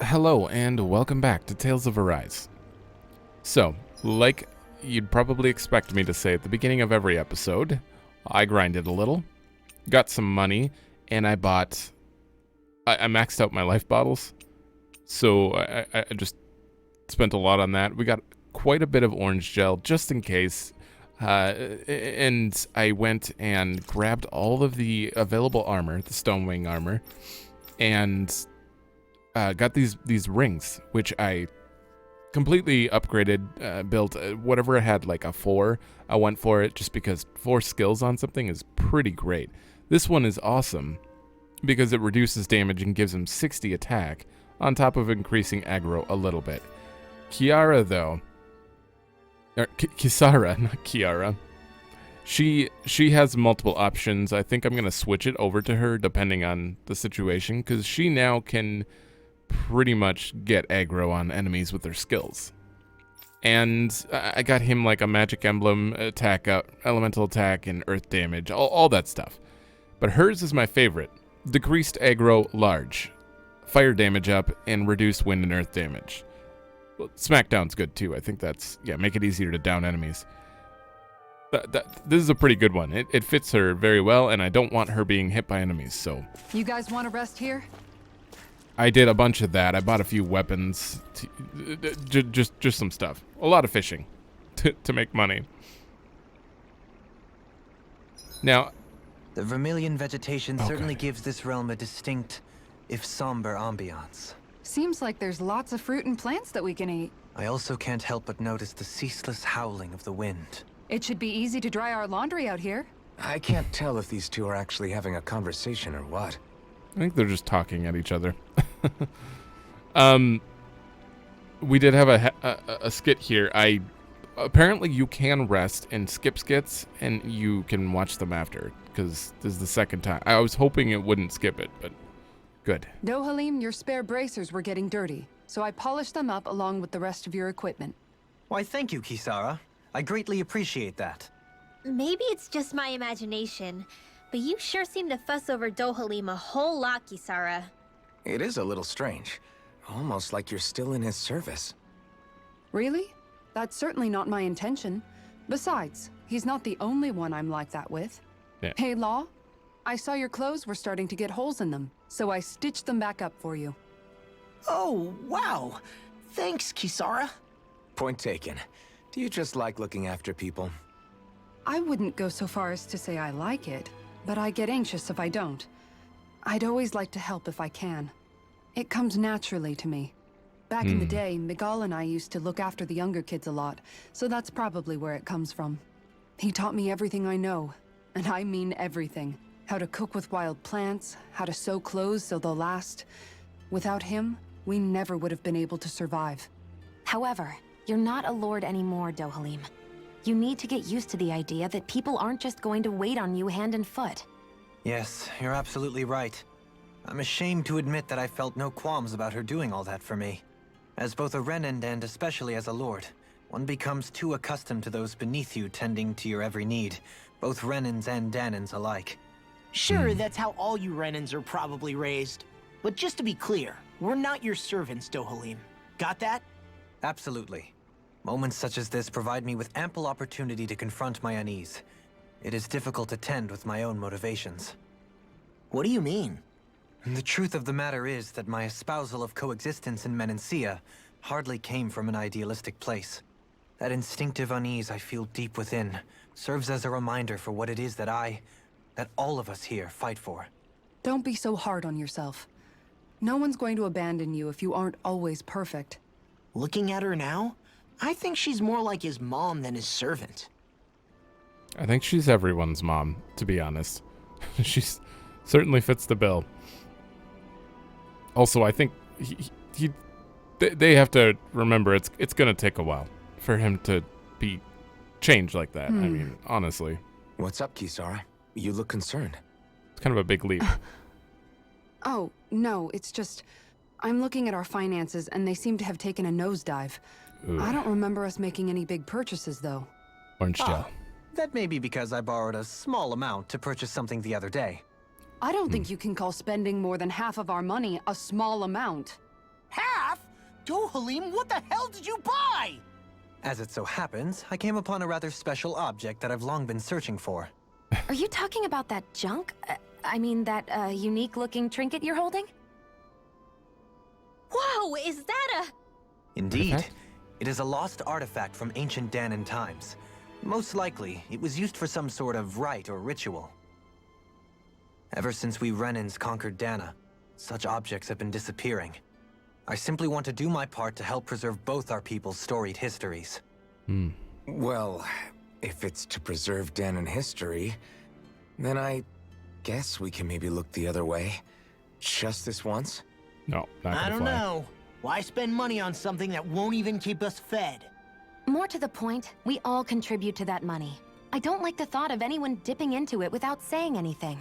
Hello and welcome back to Tales of Arise. So, like you'd probably expect me to say at the beginning of every episode, I grinded a little, got some money, and I maxed out my life bottles. So I just spent a lot on that. We got quite a bit of orange gel just in case. And I went and grabbed all of the available armor, the Stonewing armor, and got these rings, which I completely upgraded, built whatever I had, like a 4. I went for it just because 4 skills on something is pretty great. This one is awesome because it reduces damage and gives him 60 attack on top of increasing aggro a little bit. Kiara, though, or Kisara, not Kiara, she has multiple options. I think I'm going to switch it over to her depending on the situation because she now can pretty much get aggro on enemies with their skills. And I got him like a magic emblem attack, elemental attack, and earth damage, all that stuff. But hers is my favorite. Decreased aggro large, fire damage up, and reduced wind and earth damage. Well, Smackdown's good too. I think that's, make it easier to down enemies. This is a pretty good one. It fits her very well, and I don't want her being hit by enemies, so. You guys want to rest here? I did a bunch of that. I bought a few weapons, just some stuff. A lot of fishing to make money. Now, the vermilion vegetation certainly gives this realm a distinct, if somber, ambiance. Seems like there's lots of fruit and plants that we can eat. I also can't help but notice the ceaseless howling of the wind. It should be easy to dry our laundry out here. I can't tell if these two are actually having a conversation or what. I think they're just talking at each other. We did have a skit here. Apparently you can rest and skip skits, and you can watch them after, because this is the second time. I was hoping it wouldn't skip it, but good. Dohalim, your spare bracers were getting dirty, so I polished them up along with the rest of your equipment. Why, thank you, Kisara. I greatly appreciate that. Maybe it's just my imagination, but you sure seem to fuss over Dohalim a whole lot, Kisara. It is a little strange. Almost like you're still in his service. Really? That's certainly not my intention. Besides, he's not the only one I'm like that with. Yeah. Hey, Law, I saw your clothes were starting to get holes in them, so I stitched them back up for you. Oh, wow. Thanks, Kisara. Point taken. Do you just like looking after people? I wouldn't go so far as to say I like it, but I get anxious if I don't. I'd always like to help if I can. It comes naturally to me. Back in the day, Miguel and I used to look after the younger kids a lot, so that's probably where it comes from. He taught me everything I know, and I mean everything. How to cook with wild plants, how to sew clothes so they'll last. Without him, we never would have been able to survive. However, you're not a lord anymore, Dohalim. You need to get used to the idea that people aren't just going to wait on you hand and foot. Yes, you're absolutely right. I'm ashamed to admit that I felt no qualms about her doing all that for me. As both a Renan and especially as a lord, one becomes too accustomed to those beneath you tending to your every need, both Renans and Dahnans alike. Sure, that's how all you Renans are probably raised. But just to be clear, we're not your servants, Dohalim. Got that? Absolutely. Moments such as this provide me with ample opportunity to confront my unease. It is difficult to tend with my own motivations. What do you mean? The truth of the matter is that my espousal of coexistence in Menancia hardly came from an idealistic place. That instinctive unease I feel deep within serves as a reminder for what it is that all of us here fight for. Don't be so hard on yourself. No one's going to abandon you if you aren't always perfect. Looking at her now, I think she's more like his mom than his servant. I think she's everyone's mom, to be honest. She certainly fits the bill. Also, I think they have to remember it's going to take a while for him to be changed like that. I mean, honestly. What's up, Kisara? You look concerned. It's kind of a big leap. Oh, no, it's just... I'm looking at our finances, and they seem to have taken a nosedive. Ooh. I don't remember us making any big purchases, though. Orange gel. That may be because I borrowed a small amount to purchase something the other day. I don't think you can call spending more than half of our money a small amount. Half? Dohalim, what the hell did you buy? As it so happens, I came upon a rather special object that I've long been searching for. Are you talking about that junk? I mean, that unique-looking trinket you're holding? Whoa, is that a... Indeed. Artifact? It is a lost artifact from ancient Dahnan times. Most likely, it was used for some sort of rite or ritual. Ever since we Renans conquered Dahna, such objects have been disappearing. I simply want to do my part to help preserve both our people's storied histories. Well, if it's to preserve Dahnan history, then I guess we can maybe look the other way. Just this once? No, not gonna I don't fly. know. Why spend money on something that won't even keep us fed? More to the point, we all contribute to that money. I don't like the thought of anyone dipping into it without saying anything.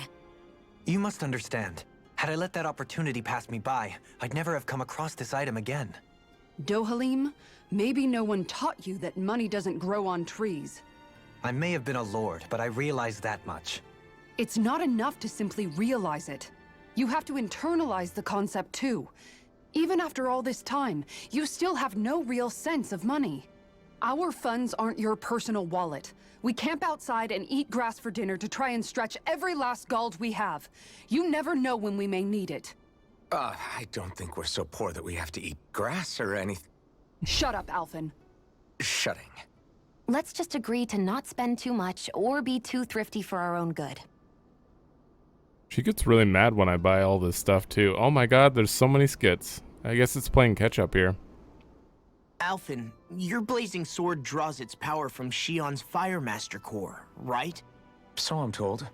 You must understand. Had I let that opportunity pass me by, I'd never have come across this item again. Dohalim, maybe no one taught you that money doesn't grow on trees. I may have been a lord, but I realize that much. It's not enough to simply realize it. You have to internalize the concept too. Even after all this time, you still have no real sense of money. Our funds aren't your personal wallet. We camp outside and eat grass for dinner to try and stretch every last gold we have. You never know when we may need it. I don't think we're so poor that we have to eat grass or anything. Shut up, Alphen. Shutting. Let's just agree to not spend too much or be too thrifty for our own good. She gets really mad when I buy all this stuff too. Oh my god, there's so many skits. I guess it's playing catch up here. Alphen, your blazing sword draws its power from Shionne's Fire Master core, right? So I'm told.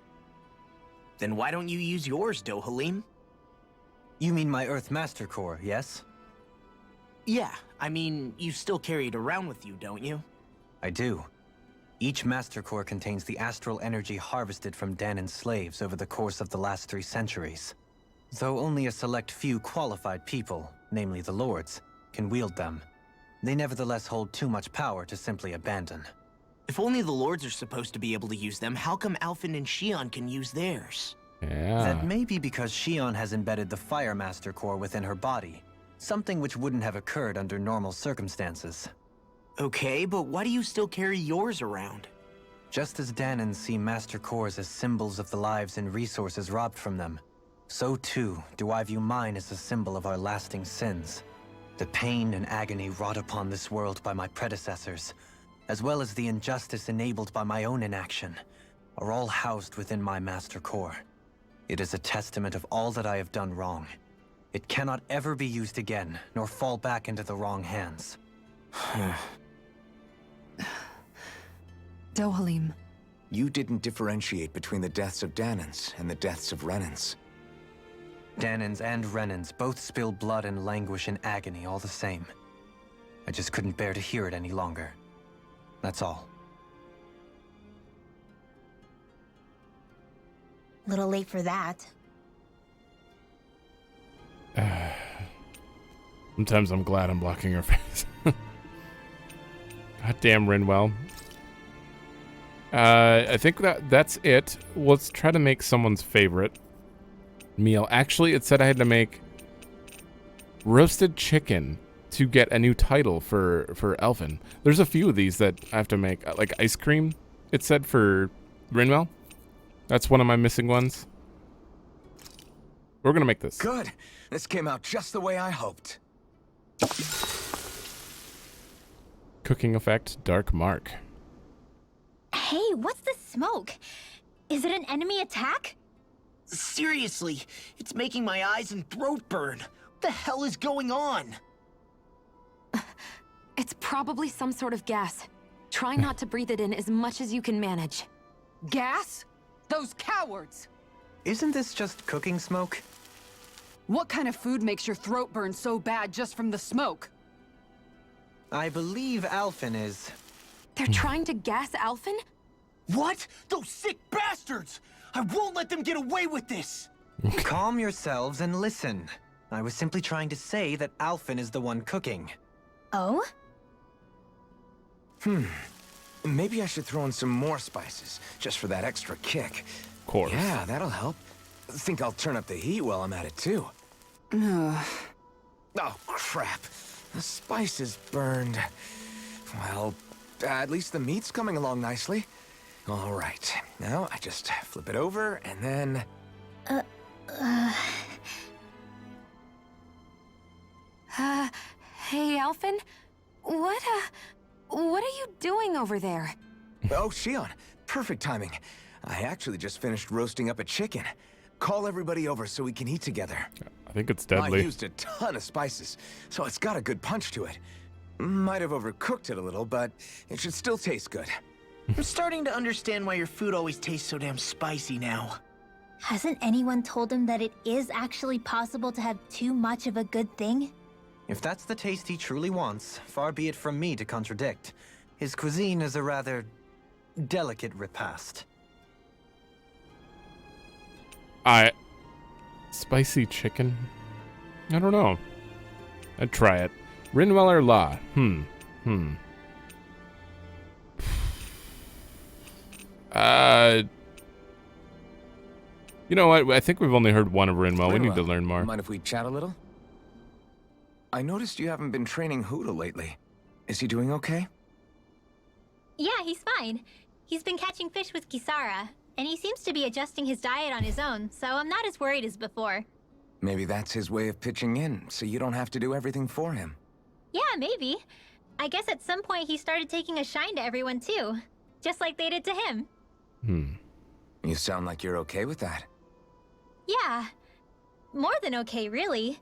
Then why don't you use yours, Dohalim? You mean my Earth Master Core, yes? Yeah, I mean, you still carry it around with you, don't you? I do. Each Master Core contains the astral energy harvested from Dahnan's slaves over the course of the last 3 centuries. Though only a select few qualified people, namely the Lords, can wield them, they nevertheless hold too much power to simply abandon. If only the Lords are supposed to be able to use them, how come Alphen and Shionne can use theirs? Yeah. That may be because Shionne has embedded the Fire Master Core within her body, something which wouldn't have occurred under normal circumstances. Okay, but why do you still carry yours around? Just as Dahnans see Master Cores as symbols of the lives and resources robbed from them, so too do I view mine as a symbol of our lasting sins. The pain and agony wrought upon this world by my predecessors, as well as the injustice enabled by my own inaction, are all housed within my Master Core. It is a testament of all that I have done wrong. It cannot ever be used again, nor fall back into the wrong hands. Dohalim. You didn't differentiate between the deaths of Dahnans and the deaths of Renans. Dahnans and Renans both spill blood and languish in agony all the same. I just couldn't bear to hear it any longer. That's all. Little late for that. Sometimes I'm glad I'm blocking her face. God damn Rinwell. I think that's it. Let's try to make someone's favorite meal. Actually, it said I had to make roasted chicken to get a new title for Alphen. There's a few of these that I have to make, like ice cream. It said for Rinwell. That's one of my missing ones. We're gonna make this. Good. This came out just the way I hoped. Cooking effect, dark mark. Hey, what's the smoke? Is it an enemy attack? Seriously, it's making my eyes and throat burn. What the hell is going on? It's probably some sort of gas. Try not to breathe it in as much as you can manage. Gas? Those cowards! Isn't this just cooking smoke? What kind of food makes your throat burn so bad just from the smoke? I believe Alphen is... They're trying to gas Alphen? What? Those sick bastards! I won't let them get away with this! Calm yourselves and listen. I was simply trying to say that Alphen is the one cooking. Oh? maybe I should throw in some more spices, just for that extra kick. Of course. Yeah, that'll help. Think I'll turn up the heat while I'm at it, too. Ugh. Oh, crap. The spice is burned. Well, at least the meat's coming along nicely. All right. Now, I just flip it over, and then... Hey, Alphen? What are you doing over there? Oh, Shionne. Perfect timing. I actually just finished roasting up a chicken. Call everybody over so we can eat together. I think it's I deadly. used a ton of spices, so it's got a good punch to it. Might have overcooked it a little, but it should still taste good. I'm starting to understand why your food always tastes so damn spicy now. Hasn't anyone told him that it is actually possible to have too much of a good thing? If that's the taste he truly wants, far be it from me to contradict. His cuisine is a rather delicate repast. Spicy chicken? I don't know. I'd try it. Rinwell or La? You know what? I think we've only heard one of Rinwell. We need to learn more. Mind if we chat a little? I noticed you haven't been training Hoodle lately. Is he doing okay? Yeah, he's fine. He's been catching fish with Kisara, and he seems to be adjusting his diet on his own, so I'm not as worried as before. Maybe that's his way of pitching in, so you don't have to do everything for him. Yeah, maybe. I guess at some point he started taking a shine to everyone too, just like they did to him. You sound like you're okay with that. Yeah, more than okay, really.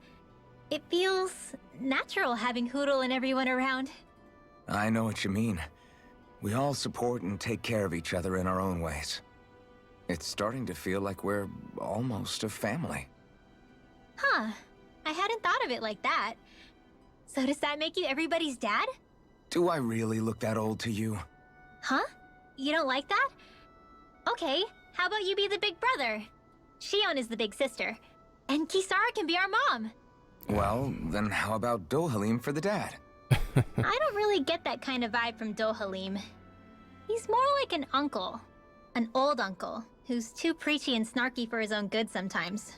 It feels natural having Hoodle and everyone around. I know what you mean. We all support and take care of each other in our own ways. It's starting to feel like we're almost a family. Huh, I hadn't thought of it like that. So does that make you everybody's dad? Do I really look that old to you? Huh? You don't like that? Okay, how about you be the big brother? Shionne is the big sister, and Kisara can be our mom. Well, then how about Dohalim for the dad? I don't really get that kind of vibe from Dohalim. He's more like an uncle. An old uncle, who's too preachy and snarky for his own good sometimes.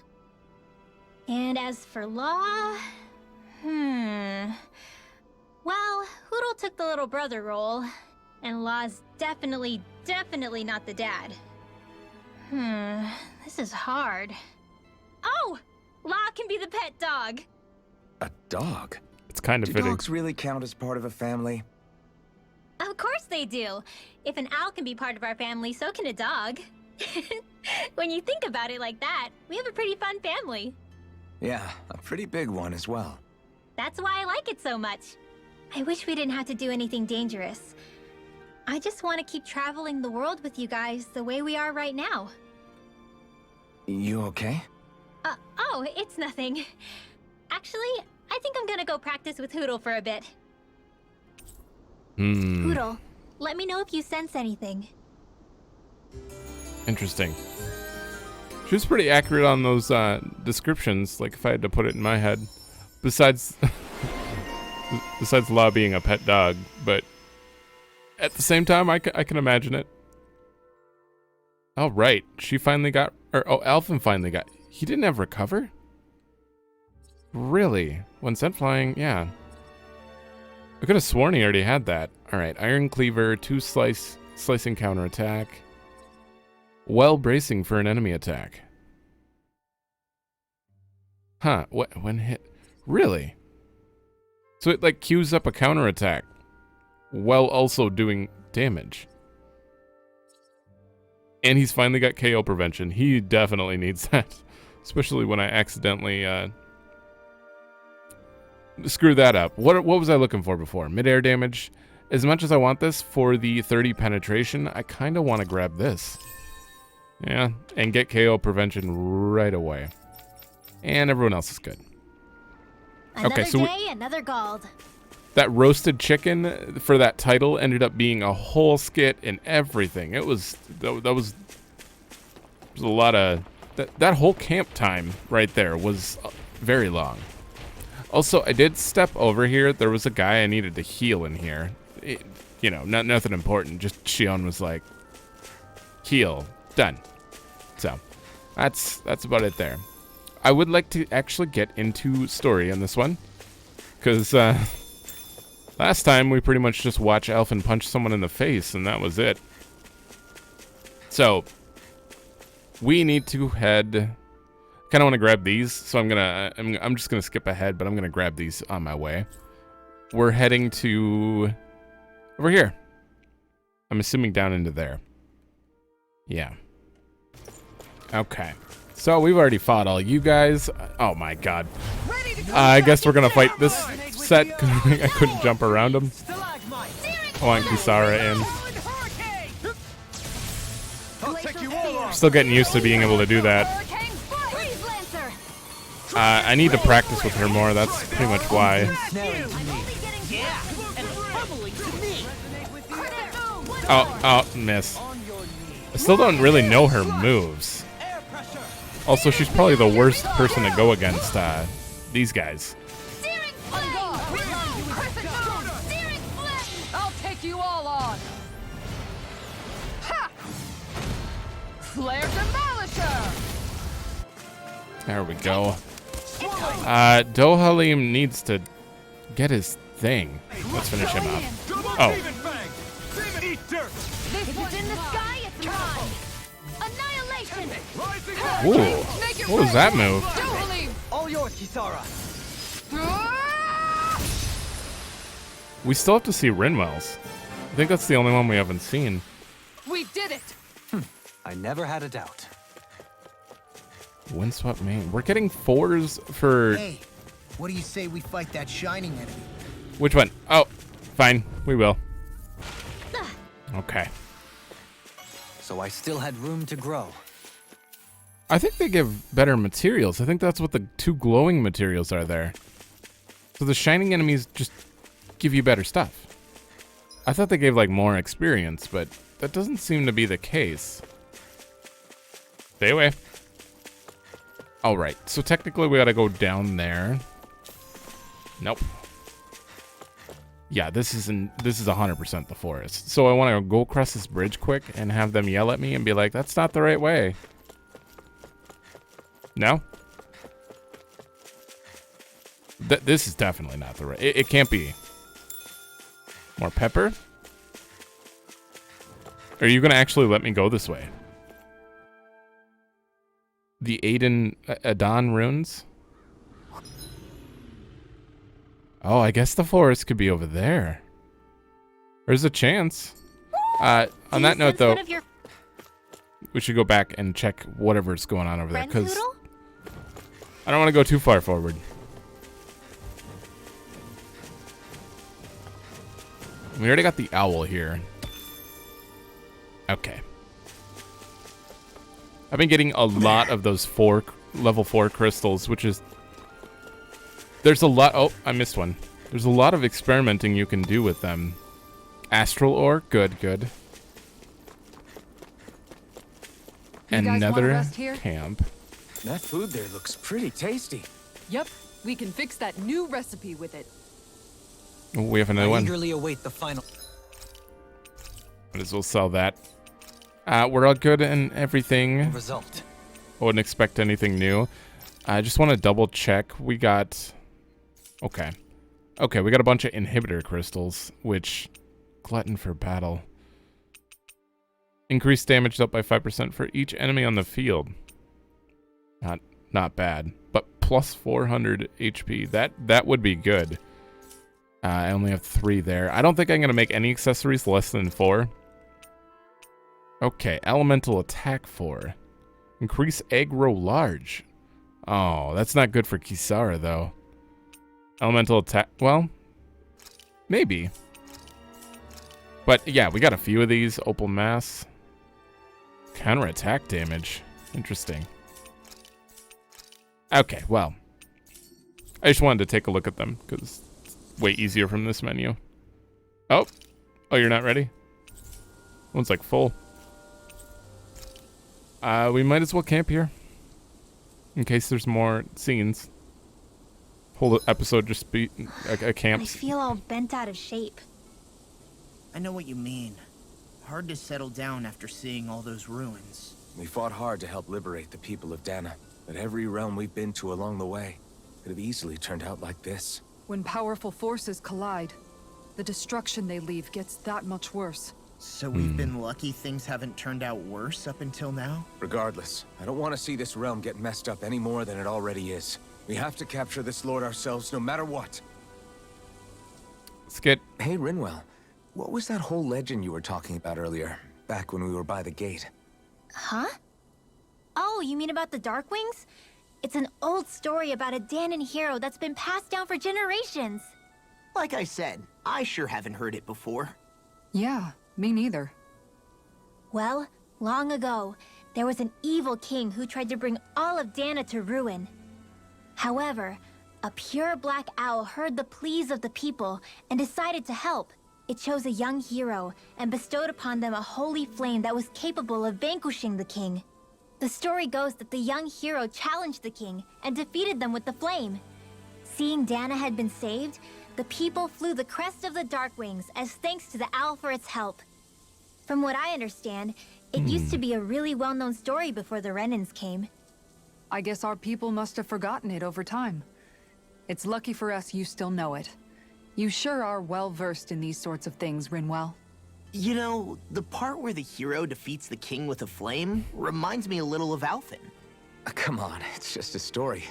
And as for Law... Well, Hoodle took the little brother role, and Law's definitely not the dad. This is hard. Oh! Law can be the pet dog! A dog? It's kind of Do fitting. dogs really count as part of a family? Of course they do. If an owl can be part of our family, so can a dog. When you think about it like that, we have a pretty fun family. Yeah, a pretty big one as well. That's why I like it so much. I wish we didn't have to do anything dangerous. I just want to keep traveling the world with you guys the way we are right now. You okay? Oh, it's nothing. Actually, I think I'm gonna go practice with Hoodle for a bit. Hoodle, let me know if you sense anything. Interesting. She was pretty accurate on those descriptions, like if I had to put it in my head. Besides Law being a pet dog, but at the same time, I can imagine it. Oh, right. She finally got... Alphen finally got... He didn't have recover? Really? When sent flying, yeah. I could have sworn he already had that. Alright, Iron Cleaver, 2 slicing counterattack. Well bracing for an enemy attack. Huh, when hit... Really? So it like queues up a counterattack while also doing damage. And he's finally got KO prevention. He definitely needs that. Especially when I accidentally screw that up. What was I looking for before? Mid-air damage. As much as I want this for the 30 penetration, I kind of want to grab this. Yeah, and get KO prevention right away. And everyone else is good. Another okay, so day, another gold. That roasted chicken for that title ended up being a whole skit and everything. That was a lot of that whole camp time right there was very long. Also, I did step over here. There was a guy I needed to heal in here. you know, nothing important. Just Shionne was like, heal, done. So that's about it there. I would like to actually get into story on this one, because last time we pretty much just watched Alphen punch someone in the face, and that was it. So we need to head. Kind of want to grab these, so I'm just gonna skip ahead, but I'm gonna grab these on my way. We're heading to over here. I'm assuming down into there. Yeah. Okay. So we've already fought all you guys. Oh my god. I guess we're gonna fight this set because I couldn't jump around them. I want Kisara in. Still getting used to being able to do that. I need to practice with her more. That's pretty much why. Oh, miss. I still don't really know her moves. Also, she's probably the worst person to go against these guys. I'll take you all on. Ha! Flare Demolisher. There we go. Dohalim needs to get his thing. Let's finish him off. Oh. If it's in the sky, it's mine. Annihilation. Ooh. What was that move? All yours, Kisara. We still have to see Rinwell's. I think that's the only one we haven't seen. We did it. I never had a doubt. Windswept main. We're getting 4s for... Hey, what do you say we fight that shining enemy? Which one? Oh, fine. We will. Okay. So I still had room to grow. I think they give better materials. I think that's what the 2 glowing materials are there. So the shining enemies just give you better stuff. I thought they gave like more experience, but that doesn't seem to be the case. Stay away. All right, so technically we gotta go down there. Nope. Yeah, this is 100% the forest. So I want to go across this bridge quick and have them yell at me and be like, "That's not the right way." No. This is definitely not the right. It can't be. More pepper. Are you gonna actually let me go this way? The Adan runes? Oh, I guess the forest could be over there. There's a chance. On that note, though, we should go back and check whatever's going on over there, because I don't want to go too far forward. We already got the owl here. Okay. I've been getting a lot of those level 4 crystals, which is... There's a lot... Oh, I missed one. There's a lot of experimenting you can do with them. Astral ore? Good, good. Another camp. That food there looks pretty tasty. Yep, we can fix that new recipe with it. Oh, we have another I one. eagerly await the final. Might as well sell that. We're all good and everything. Result. I wouldn't expect anything new. I just want to double check. We got... Okay. Okay, we got a bunch of inhibitor crystals, which... Glutton for battle. Increased damage up by 5% for each enemy on the field. Not bad. But plus 400 HP. That would be good. I only have 3 there. I don't think I'm going to make any accessories less than 4. Okay, elemental attack 4. Increase aggro large. Oh, that's not good for Kisara, though. Elemental attack... Well, maybe. But, yeah, we got a few of these. Opal mass. Counter-attack damage. Interesting. Okay, well. I just wanted to take a look at them, because it's way easier from this menu. Oh. Oh, you're not ready? One's, like, full. We might as well camp here. In case there's more scenes. Whole episode just be a camp. I feel all bent out of shape. I know what you mean. Hard to settle down after seeing all those ruins. We fought hard to help liberate the people of Dahna, but every realm we've been to along the way could have easily turned out like this. When powerful forces collide, the destruction they leave gets that much worse. So we've been lucky things haven't turned out worse up until now? Regardless, I don't want to see this realm get messed up any more than it already is. We have to capture this lord ourselves, no matter what. Skit. Hey, Rinwell. What was that whole legend you were talking about earlier, back when we were by the gate? Huh? Oh, you mean about the Darkwings? It's an old story about a Dahnan hero that's been passed down for generations. Like I said, I sure haven't heard it before. Yeah, me neither. Well, long ago, there was an evil king who tried to bring all of Dahna to ruin. However, a pure black owl heard the pleas of the people and decided to help. It chose a young hero and bestowed upon them a holy flame that was capable of vanquishing the king. The story goes that the young hero challenged the king and defeated them with the flame. Seeing Dahna had been saved, the people flew the crest of the Darkwings as thanks to the owl for its help. From what I understand, it used to be a really well-known story before the Renans came. I guess our people must have forgotten it over time. It's lucky for us you still know it. You sure are well-versed in these sorts of things, Rinwell. You know, the part where the hero defeats the king with a flame reminds me a little of Alphen. Come on, it's just a story.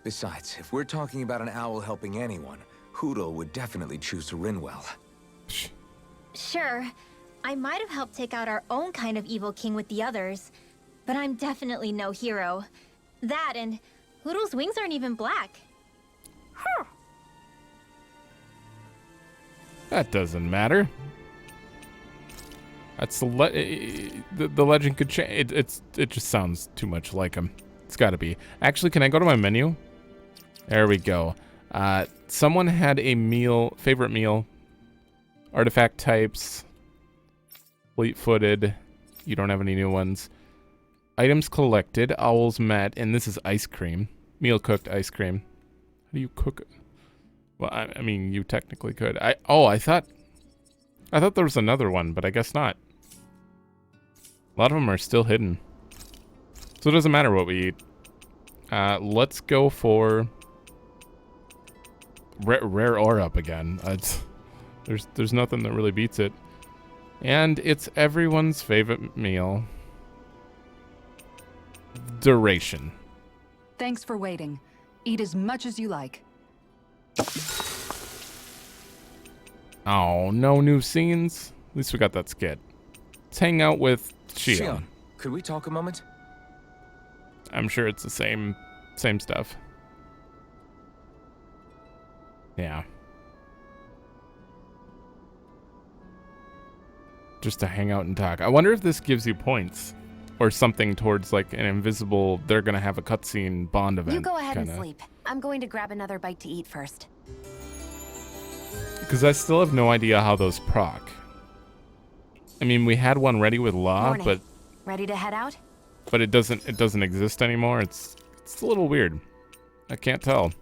Besides, if we're talking about an owl helping anyone, Hoodle would definitely choose Rinwell. Sure, I might have helped take out our own kind of evil king with the others, but I'm definitely no hero. That and Hoodle's wings aren't even black. Huh. That doesn't matter. That's the legend could change. It just sounds too much like him. It's got to be. Actually, can I go to my menu? There we go. Someone had a favorite meal, artifact types, fleet-footed. You don't have any new ones. Items collected, owls met, and this is ice cream. Meal cooked ice cream. How do you cook it? Well, I mean, you technically could. I thought there was another one, but I guess not. A lot of them are still hidden. So it doesn't matter what we eat. Let's go for rare ore up again. There's nothing that really beats it. And it's everyone's favorite meal. Duration. Thanks for waiting. Eat as much as you like. Oh, no new scenes? At least we got that skit. Let's hang out with Shionne. Shionne, could we talk a moment? I'm sure it's the same stuff. Yeah. Just to hang out and talk. I wonder if this gives you points. Or something towards like an invisible, they're gonna have a cutscene Bond event. You go ahead kinda. and sleep. I'm going to grab another bite to eat first. Because I still have no idea how those proc. I mean, we had one ready with Law, Morning. but Ready to head out? but it doesn't exist anymore. It's a little weird. I can't tell.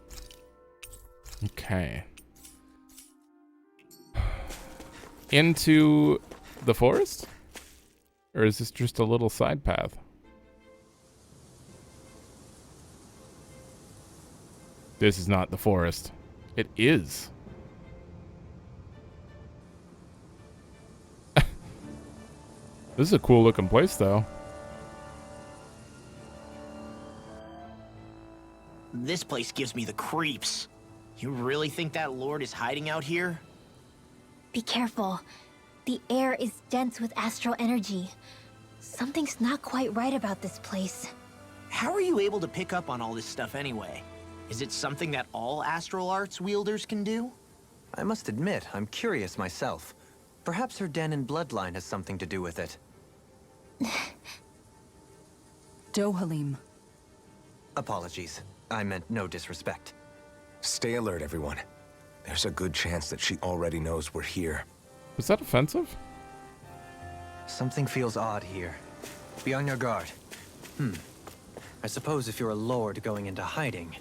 Okay. Into the forest? Or is this just a little side path? This is not the forest. It is. This is a cool looking place, though. This place gives me the creeps. You really think that lord is hiding out here? Be careful. The air is dense with astral energy. Something's not quite right about this place. How are you able to pick up on all this stuff anyway? Is it something that all astral arts wielders can do? I must admit, I'm curious myself. Perhaps her Dahnan bloodline has something to do with it. Dohalim. Apologies. I meant no disrespect. Stay alert, everyone. There's a good chance that she already knows we're here. Was that offensive? Something feels odd here. Be on your guard. I suppose if you're a lord going into hiding,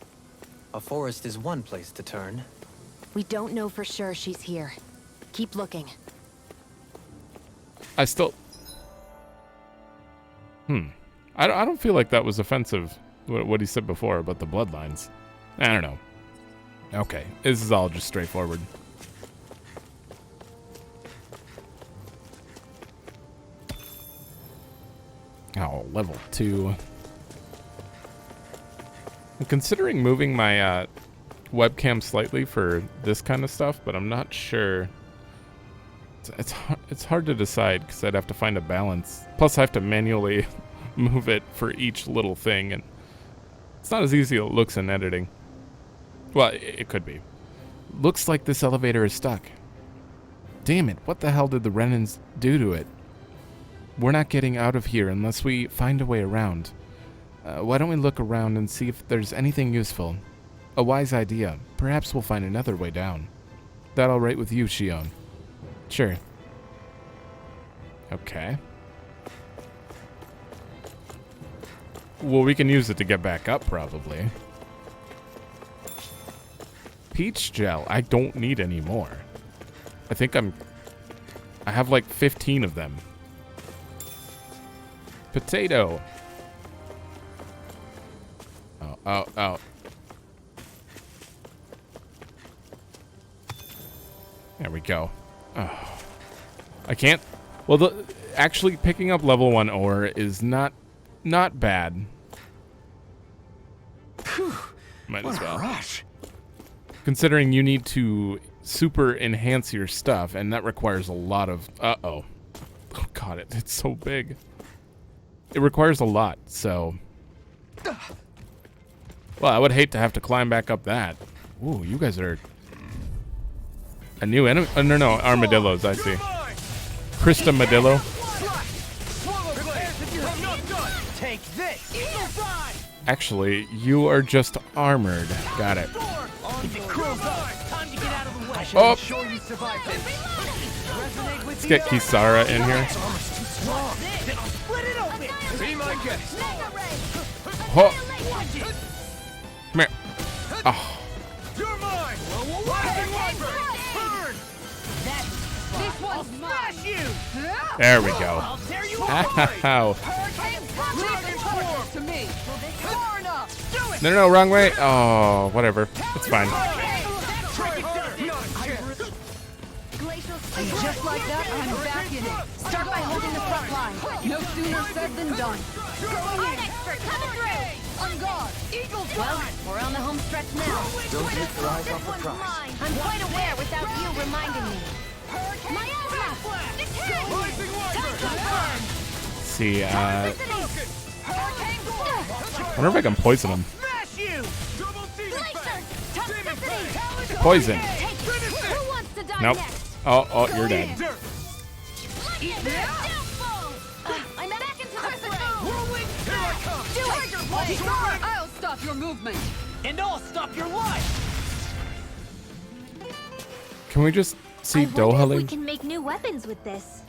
a forest is one place to turn. We don't know for sure she's here. Keep looking. I still... I don't feel like that was offensive, what he said before about the bloodlines. I don't know. Okay, this is all just straightforward. Oh, level 2. I'm considering moving my webcam slightly for this kind of stuff, but I'm not sure. It's hard to decide because I'd have to find a balance. Plus, I have to manually move it for each little thing, and it's not as easy as it looks in editing. Well, it could be. Looks like this elevator is stuck. Damn it, what the hell did the Renans do to it? We're not getting out of here unless we find a way around. Why don't we look around and see if there's anything useful? A wise idea. Perhaps we'll find another way down. That all right with you, Shionne? Sure. Okay. Well, we can use it to get back up, probably. Peach gel. I don't need any more. I think I have like 15 of them. Potato. Oh. There we go. Oh. I can't... Well, actually, picking up level 1 ore is not bad. Might as well. Rush. Considering you need to super enhance your stuff, and that requires a lot of... Oh, God, it's so big. It requires a lot, so... Well, I would hate to have to climb back up that. Ooh, you guys are... A new enemy? Oh, no, armadillos, I see. Krista Madillo. Actually, you are just armored. Got it. Oh! Let's get Kisara in here. Oh! Come here. Oh. There we go. Ow. No, wrong way. Oh, whatever. It's fine. And just like that, I'm back in it. Start by holding the front line. No sooner said than done. An expert coming through! On guard! Eagle Well, we're on the home stretch now. Don't take your eyes off the prize. I'm quite aware without you reminding me. Let's see, wonder if I can poison him. Poison. Nope. Oh, you're dead. I'm back into the I'll stop your movement. And I'll stop your life! Can we just see I wonder if we Dohalim? can make new weapons with this.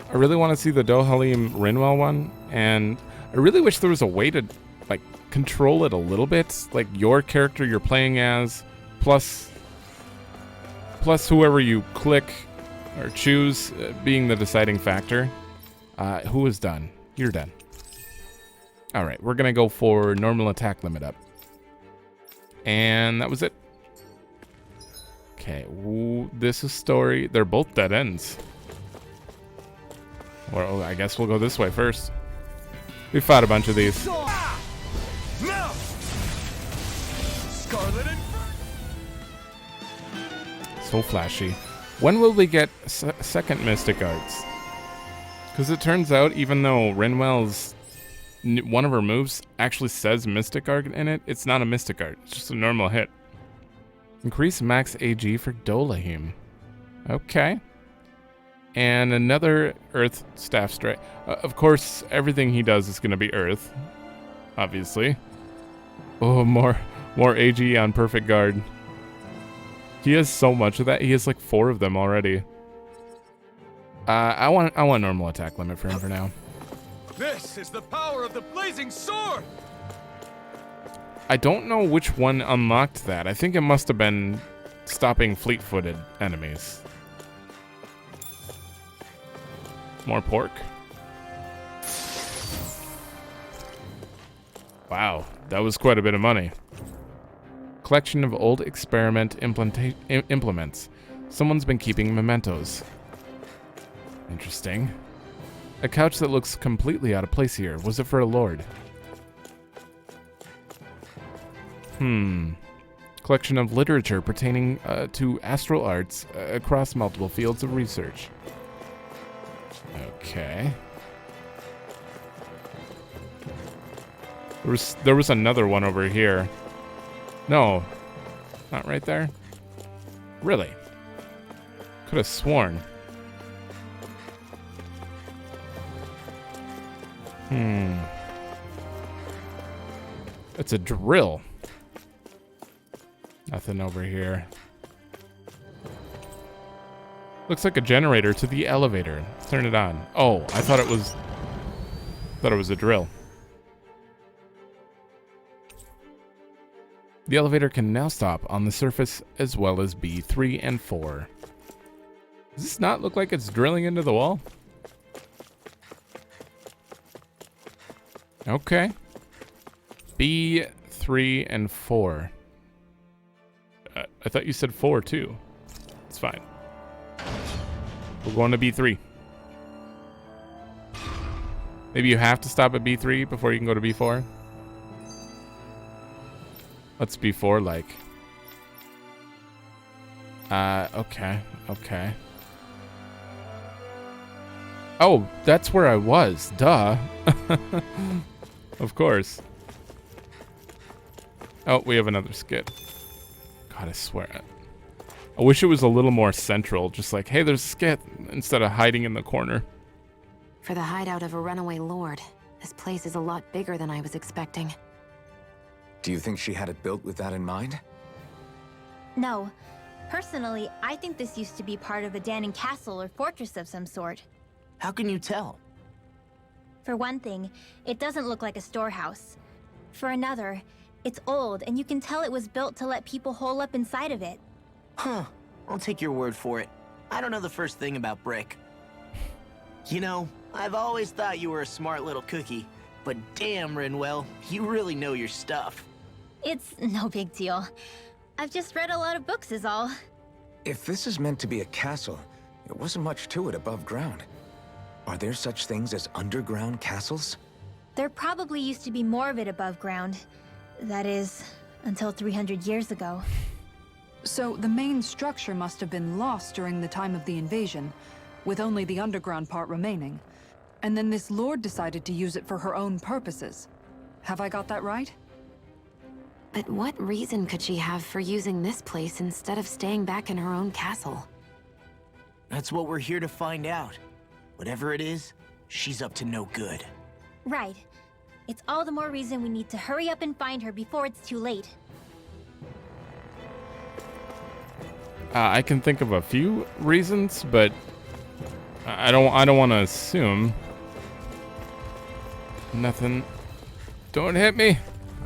I really want to see the Dohalim Rinwell one, and I really wish there was a way to, like, control it a little bit. Like, your character you're playing as, plus whoever you click or choose being the deciding factor. Who is done? You're done. Alright, we're going to go for normal attack limit up. And that was it. Okay, this is story. They're both dead ends. Well, I guess we'll go this way first. We fought a bunch of these. No! Scarlet and... So flashy. When will we get second Mystic Arts? Because it turns out, even though Rinwell's one of her moves actually says Mystic Art in it, it's not a Mystic Art. It's just a normal hit. Increase max AG for Dolahim. Okay. And another Earth Staff Strike. Of course, everything he does is going to be Earth. Obviously. Oh, more AG on Perfect Guard. He has so much of that. He has like 4 of them already. I want normal attack limit for him for now. This is the power of the blazing sword! I don't know which one unlocked that. I think it must have been stopping fleet-footed enemies. More pork. Wow, that was quite a bit of money. Collection of old experiment implements. Someone's been keeping mementos. Interesting. A couch that looks completely out of place here. Was it for a lord? Collection of literature pertaining to astral arts across multiple fields of research. Okay. There was another one over here. No, not right there. Really? Could have sworn. It's a drill. Nothing over here. Looks like a generator to the elevator. Let's turn it on. Oh, I thought it was a drill. The elevator can now stop on the surface as well as B3 and 4. Does this not look like it's drilling into the wall? Okay. B3 and 4. I thought you said 4 too. It's fine. We're going to B3. Maybe you have to stop at B3 before you can go to B4. What's B4 like? Okay. Oh, that's where I was. Duh. Of course. Oh, we have another skit. God, I swear. I wish it was a little more central. Just like, hey, there's a skit. Instead of hiding in the corner. For the hideout of a runaway lord, this place is a lot bigger than I was expecting. Do you think she had it built with that in mind? No. Personally, I think this used to be part of a Dahna castle or fortress of some sort. How can you tell? For one thing, it doesn't look like a storehouse. For another, it's old, and you can tell it was built to let people hole up inside of it. Huh. I'll take your word for it. I don't know the first thing about brick. You know, I've always thought you were a smart little cookie, but damn, Rinwell, you really know your stuff. It's no big deal. I've just read a lot of books is all. If this is meant to be a castle, there wasn't much to it above ground. Are there such things as underground castles? There probably used to be more of it above ground. That is, until 300 years ago. So the main structure must have been lost during the time of the invasion, with only the underground part remaining. And then this lord decided to use it for her own purposes. Have I got that right? But what reason could she have for using this place instead of staying back in her own castle? That's what we're here to find out. Whatever it is, she's up to no good. Right. It's all the more reason we need to hurry up and find her before it's too late. I can think of a few reasons, but I don't want to assume. Nothing. Don't hit me.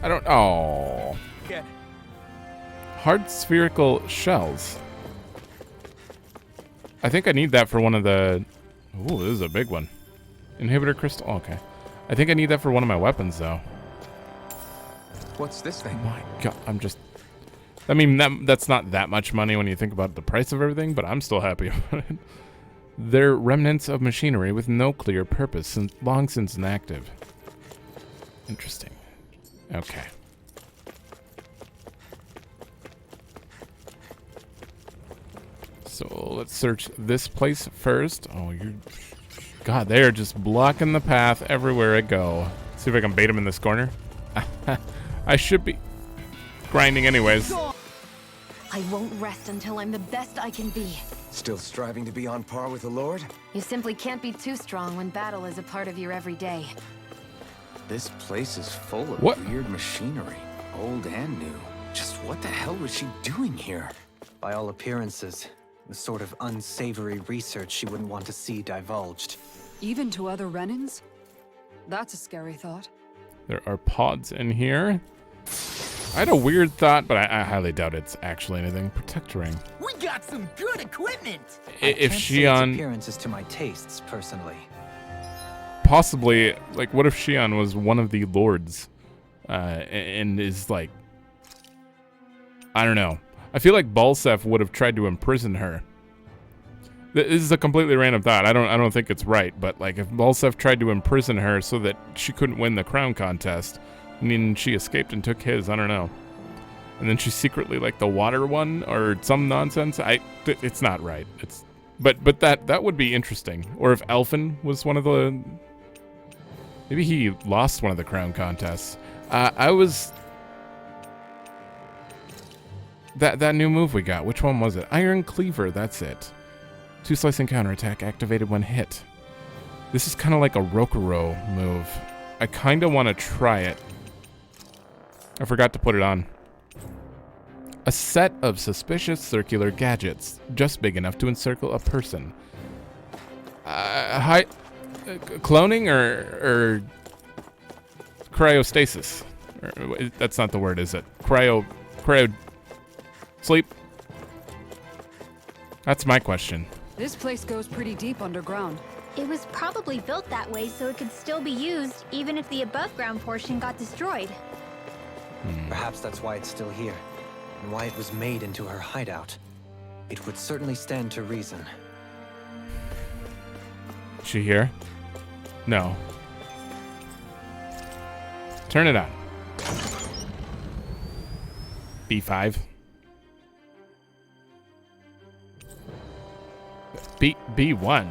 I don't. Oh. Okay. Hard spherical shells. I think I need that for one of the. Ooh, this is a big one. Inhibitor crystal. Oh, okay. I think I need that for one of my weapons, though. What's this thing? Oh my God, I'm just. I mean, that's not that much money when you think about the price of everything, but I'm still happy about it. They're remnants of machinery with no clear purpose, and long since inactive. Interesting. Okay. So let's search this place first. Oh, you're... God, they are just blocking the path everywhere I go. See if I can bait them in this corner. I should be grinding anyways. I won't rest until I'm the best I can be. Still striving to be on par with the Lord? You simply can't be too strong when battle is a part of your everyday. This place is full of What? weird machinery, old and new. Just what the hell was she doing here? By all appearances, the sort of unsavory research she wouldn't want to see divulged. Even to other Renans? That's a scary thought. There are pods in here. I had a weird thought, but I highly doubt it's actually anything. Protect ring. We got some good equipment! If Can't say its Shionne... appearance is to my tastes, personally. possibly, like, what if Shionne was one of the lords, and is like, I don't know. I feel like Balseph would have tried to imprison her. This is a completely random thought. I don't think it's right, but like if Balseph tried to imprison her so that she couldn't win the crown contest, I mean, she escaped and took his. I don't know. And then she's secretly like the water one or some nonsense. It's not right. But that would be interesting. Or if Alphen was one of the, maybe he lost one of the crown contests. That new move we got. Which one was it? Iron Cleaver. That's it. 2-slicing counterattack activated when hit. This is kind of like a Rokuro move. I kind of want to try it. I forgot to put it on. A set of suspicious circular gadgets, just big enough to encircle a person. Cloning or cryostasis? That's not the word, is it? Cryo sleep? That's my question. This place goes pretty deep underground. It was probably built that way so it could still be used even if the above ground portion got destroyed. Perhaps that's why it's still here, and why it was made into her hideout. It would certainly stand to reason. Is she here? No. Turn it on. B5. B1.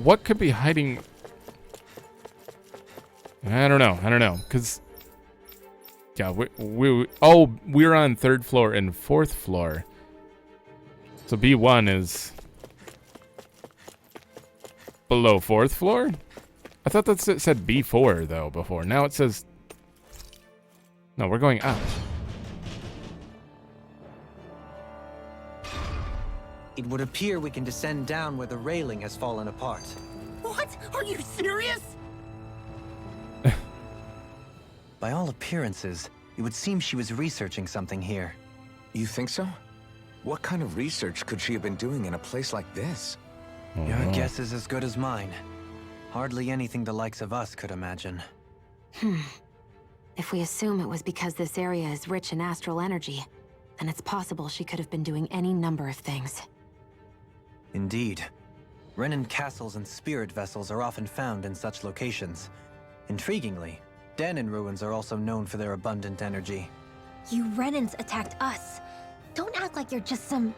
What could be hiding? I don't know, because yeah, we're on 3rd floor and 4th floor, so B1 is below 4th floor. I thought that said B4 though before. Now it says no. We're going up. It would appear we can descend down where the railing has fallen apart. What? Are you serious? By all appearances, it would seem she was researching something here. You think so? What kind of research could she have been doing in a place like this? Your guess is as good as mine. Hardly anything the likes of us could imagine. If we assume it was because this area is rich in astral energy, then it's possible she could have been doing any number of things. Indeed. Renan castles and spirit vessels are often found in such locations. Intriguingly, Dahna ruins are also known for their abundant energy. You Renans attacked us. Don't act like you're just some...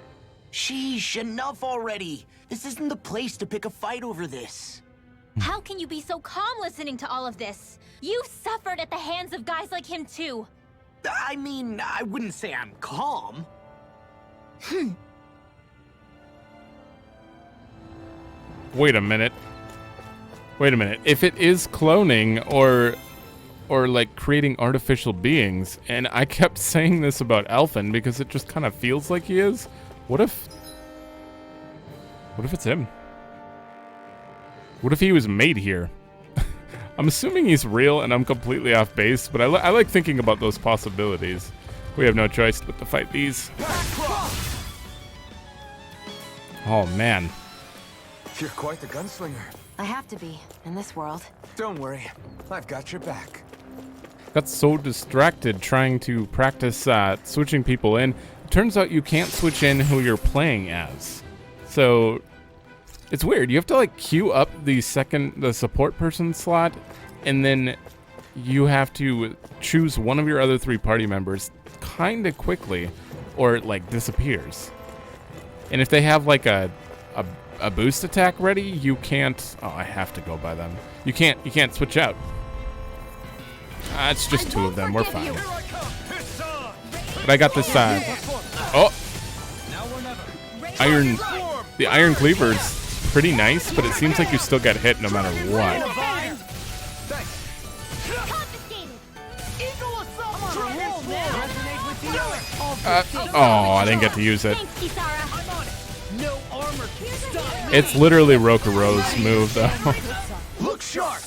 Sheesh, enough already. This isn't the place to pick a fight over this. How can you be so calm listening to all of this? You've suffered at the hands of guys like him too. I mean, I wouldn't say I'm calm. Wait a minute. If it is cloning or like creating artificial beings, and I kept saying this about Alphen because it just kind of feels like he is. What if it's him? What if he was made here? I'm assuming he's real and I'm completely off base, but I like thinking about those possibilities. We have no choice but to fight these. Oh man. You're quite the gunslinger. I have to be, in this world. Don't worry, I've got your back. Got so distracted trying to practice switching people in. Turns out you can't switch in who you're playing as. So it's weird. You have to like queue up the support person slot, and then you have to choose one of your other 3 party members kind of quickly, or it like disappears. And if they have like a boost attack ready, you can't. Oh, I have to go by them. You can't switch out. It's just 2 of them. We're fine. But I got this the Iron Cleaver's pretty nice, but it seems like you still get hit no matter what. I didn't get to use it. It's literally Rokuro's move, though. Look sharp!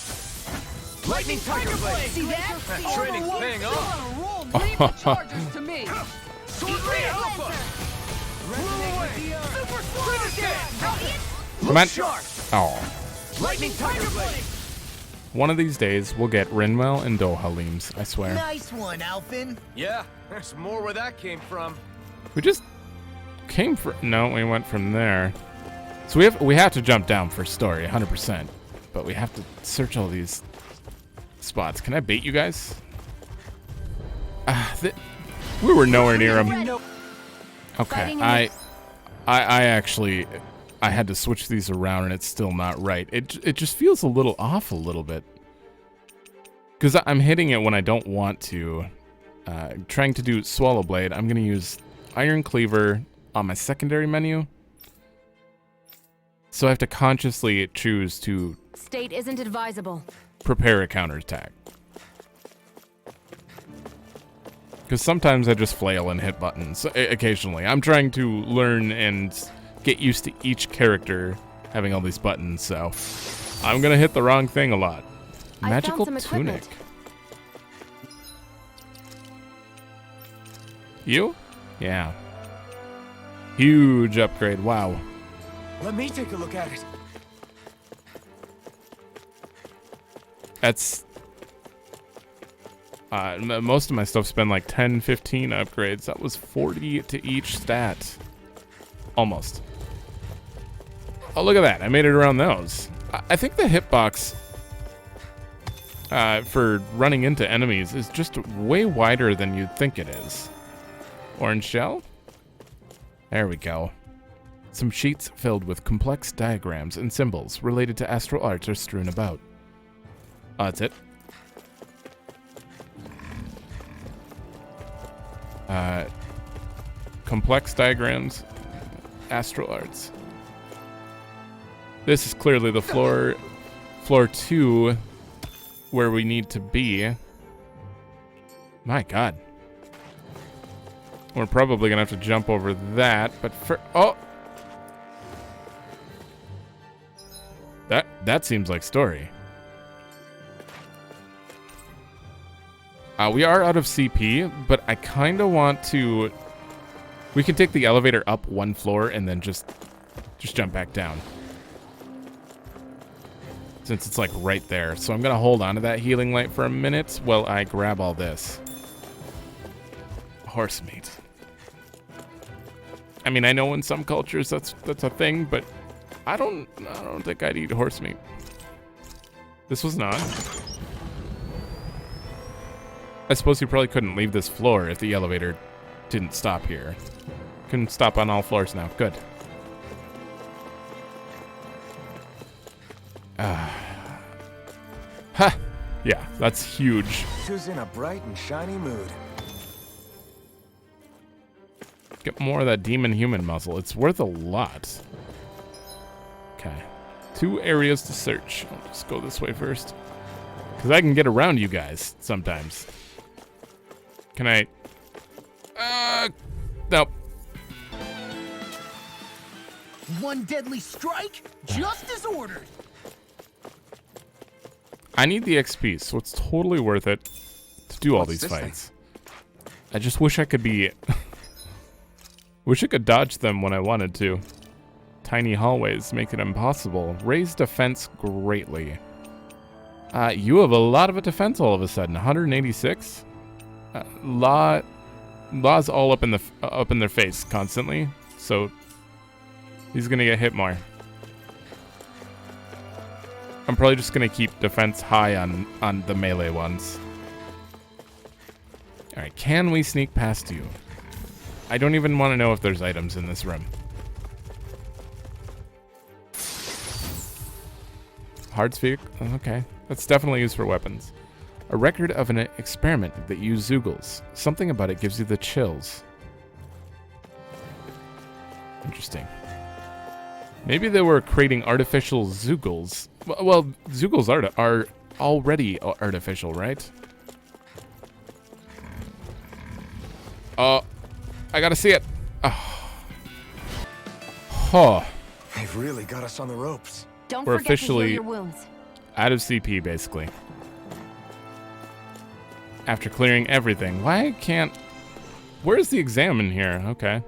Lightning Tiger Blade! See that? That training's paying off! Chargers to me. Sword Ray Alpha! Super Come on. Sharp. Oh. Lightning Tiger Blade. One of these days, we'll get Rinwell and Dohalims, I swear. Nice one, Alphen. Yeah, there's more where that came from. We just came from... No, we went from there. So we have to jump down for story, 100%. But we have to search all these spots. Can I bait you guys? We were nowhere near him. Okay, I actually... I had to switch these around and it's still not right. It just feels a little off a little bit. Because I'm hitting it when I don't want to. Trying to do Swallow Blade, I'm going to use Iron Cleaver on my secondary menu. So I have to consciously choose to... State isn't advisable. Prepare a counterattack. Because sometimes I just flail and hit buttons, occasionally. I'm trying to learn and get used to each character having all these buttons, so I'm gonna hit the wrong thing a lot. Magical Tunic. You? Yeah. Huge upgrade, wow. Let me take a look at it. That's... most of my stuff's been like 10, 15 upgrades. That was 40 to each stat. Almost. Oh, look at that. I made it around those. I think the hitbox for running into enemies is just way wider than you'd think it is. Orange shell? There we go. Some sheets filled with complex diagrams and symbols related to astral arts are strewn about. Oh, that's it. Complex diagrams, astral arts. This is clearly the floor 2 where we need to be. My God. We're probably gonna have to jump over that, but for, oh! That seems like story. We are out of CP, but I kind of want to... We can take the elevator up one floor and then just jump back down. Since it's like right there. So I'm going to hold on to that healing light for a minute while I grab all this. Horse meat. I mean, I know in some cultures that's a thing, but I don't think I'd eat horse meat. This was not. I suppose you probably couldn't leave this floor if the elevator didn't stop here. Couldn't stop on all floors now. Good. Ha! Yeah, that's huge. Who's in a bright and shiny mood? Get more of that demon human muzzle. It's worth a lot. Okay. 2 areas to search. I'll just go this way first. Because I can get around you guys sometimes. Can I... nope. One deadly strike, just as ordered. I need the XP, so it's totally worth it to do all these fights. I just wish I could be... wish I could dodge them when I wanted to. Tiny hallways make it impossible. Raise defense greatly. You have a lot of a defense all of a sudden. 186? Law's all up in their face constantly, so he's gonna get hit more. I'm probably just gonna keep defense high on the melee ones. All right, can we sneak past you? I don't even want to know if there's items in this room. Hard sphere. Okay, that's definitely used for weapons. A record of an experiment that used Zeugles. Something about it gives you the chills. Interesting. Maybe they were creating artificial Zeugles. Well, Zeugles are already artificial, right? Oh, I gotta see it. Oh. Huh. They've really got us on the ropes. Don't We're forget officially to heal your wounds. Out of CP, basically. After clearing everything. Why can't... Where's the exam in here? Okay.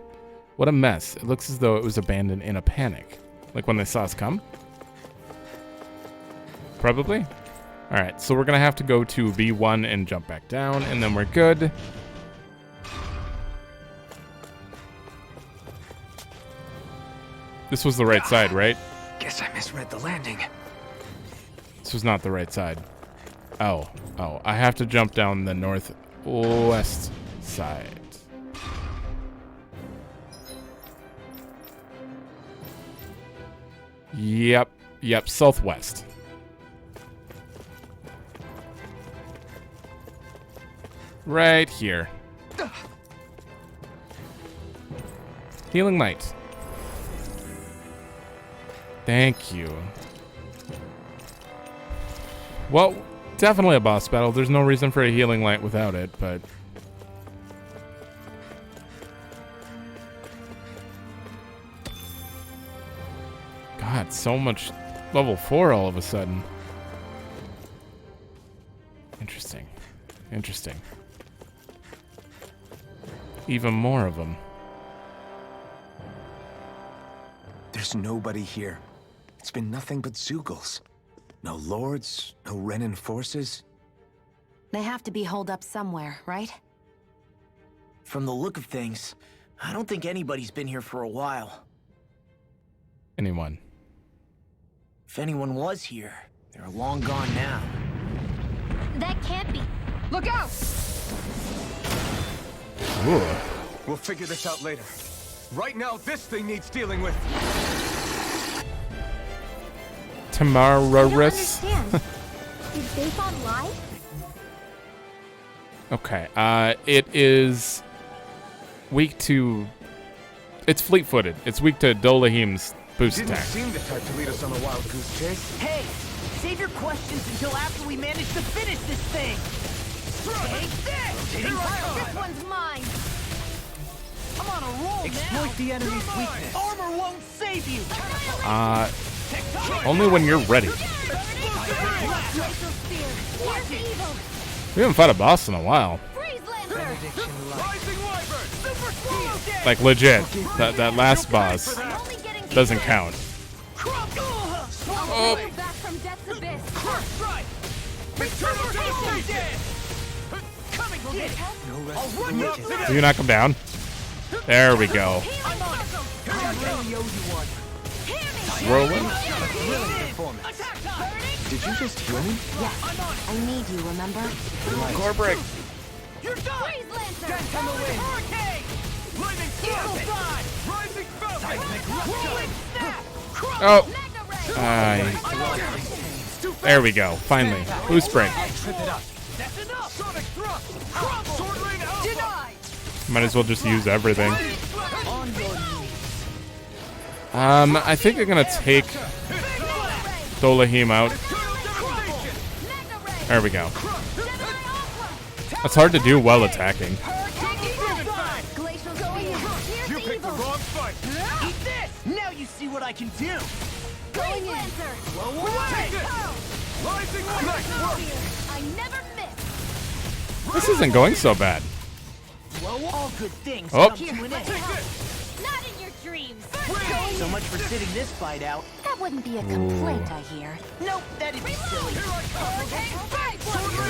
What a mess. It looks as though it was abandoned in a panic. Like when they saw us come? Probably. Alright, so we're gonna have to go to B1 and jump back down, and then we're good. This was the right side, right? Guess I misread the landing. This was not the right side. Oh, I have to jump down the northwest side. Yep, southwest. Right here. Healing might. Thank you. Well, definitely a boss battle. There's no reason for a healing light without it, but... God, so much level 4 all of a sudden. Interesting. Interesting. Even more of them. There's nobody here. It's been nothing but Zeugles. No lords, no Renan forces. They have to be holed up somewhere, right? From the look of things, I don't think anybody's been here for a while. Anyone. If anyone was here, they're long gone now. That can't be. Look out! Ooh. We'll figure this out later. Right now, this thing needs dealing with. Temararus. Did Bayfon lie? Okay, it is weak to... It's fleet-footed. It's weak to Dolahim's boost Didn't attack. seem the type to lead us on a wild goose chase. Hey, save your questions until after we manage to finish this thing. Take this! This one's mine. I'm on a roll. Exploit the enemy's weakness. Armor won't save you. Only when you're ready. We haven't fought a boss in a while. Like legit. That last boss doesn't count. Oh. Will you knock him down? There we go. Rolling. Did you just heal me? Yes. I need you, remember? Core break. You're done. Death on the wind. Hurricane. Lightning storm. Rising fountain. Rolling snap. Oh. There we go. Finally. Boost break. That's enough. Sonic thrust. Sword rain out. Denied. Might as well just use everything. I think I'm gonna take Dolahim out. There we go. That's hard to do while attacking. You picked the wrong fight. Eat this. Now you see what I can do. Going in. Blow away. Rising light. I never miss. This isn't going so bad. All good things Oh. come to an end. Not in your dreams. So much for sitting this fight out. That wouldn't be a complaint, I hear. Nope, that'd be silly.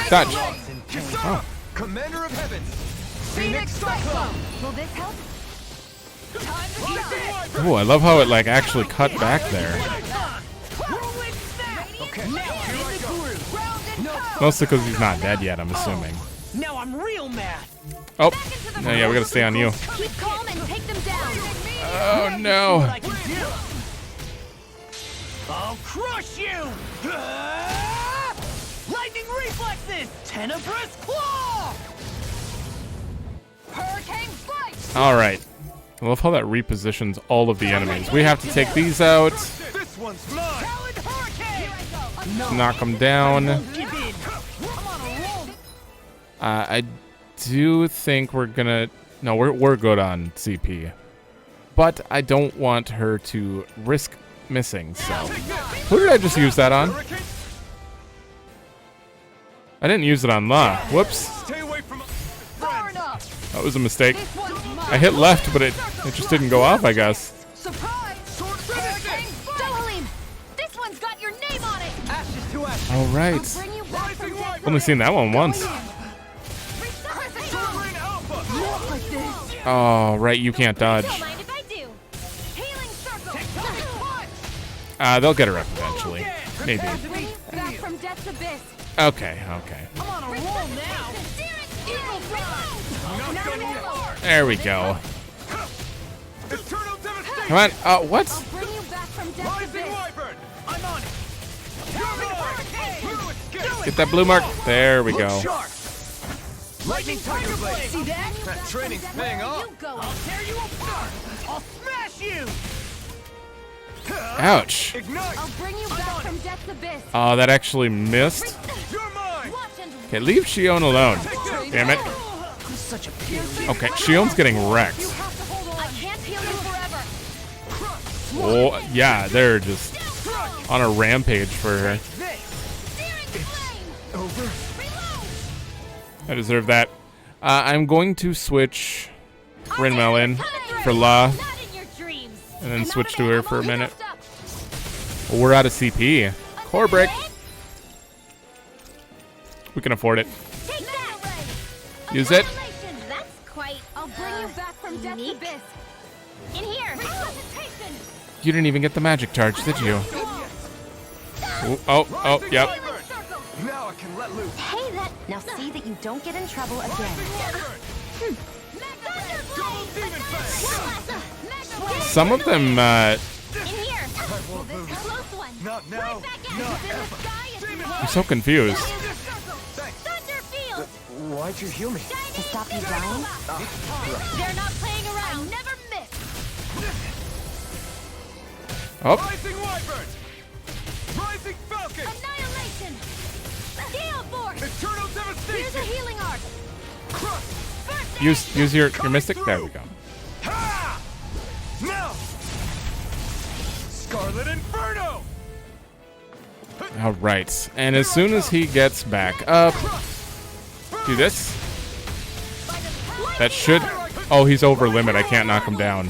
Touch. Oh. Commander of Heavens. Phoenix Cyclone. Will this help? Ooh, I love how it like actually cut back there. Mostly because he's not dead yet, I'm assuming. Now I'm real mad. Oh, no, yeah, we gotta stay on you. Keep calm and take them down. Oh no. What I can do. I'll crush you. Lightning reflexes. Tenebrous claw. Hurricane flight. All right. I love how that repositions all of the enemies. We have to take these out. This one's mine. Talon hurricane. Knock them down. Give in. I'm on a roll. I do think we're gonna... No, we're good on CP. But I don't want her to risk missing, so... Who did I just use that on? I didn't use it on La. Whoops. Stay away from That was a mistake. I hit left, but it just didn't go off, I guess. Surprise! Sword finishing! All right. Only seen that one once. Oh, right. You can't dodge. They'll get her up eventually. Maybe. Okay, okay. There we go. Come on. What? Get that blue mark. There we go. Lightning Tiger Blade. See that? That training's paying off. I'll tear you apart. I'll smash you. Ouch. I'll bring you back from death's abyss. Oh, that actually missed. You're mine. Okay, leave Shionne alone. Damn it. Okay, Shionne's getting wrecked. I can't heal you forever. Oh, yeah, they're just on a rampage for her. I deserve that. I'm going to switch Rinwell in for La, and then switch to her for a minute. Well, we're out of CP. Core break. We can afford it. Use it. That's quite. I'll bring you back from death's unique. abyss. In here. You didn't even get the magic charge, did you? Oh, yep. Now I can let loose. Hey, that. Now see that you don't get in trouble again. Some of them, In here. Close one. Not now. Not ever. I'm so confused. Thunderfield. Why'd you heal me? To stop you dying? They're not playing around. Never miss. Oh, Rising Wyvern. Rising Falcon. Annihilation. Gale Force. Eternal Here's a Devastation. healing art. Crush. use your mystic. There we go. Ha! Now. Scarlet Inferno. All right, and as soon as he gets back up, do this. That should. Oh, he's over limit. I can't knock him down,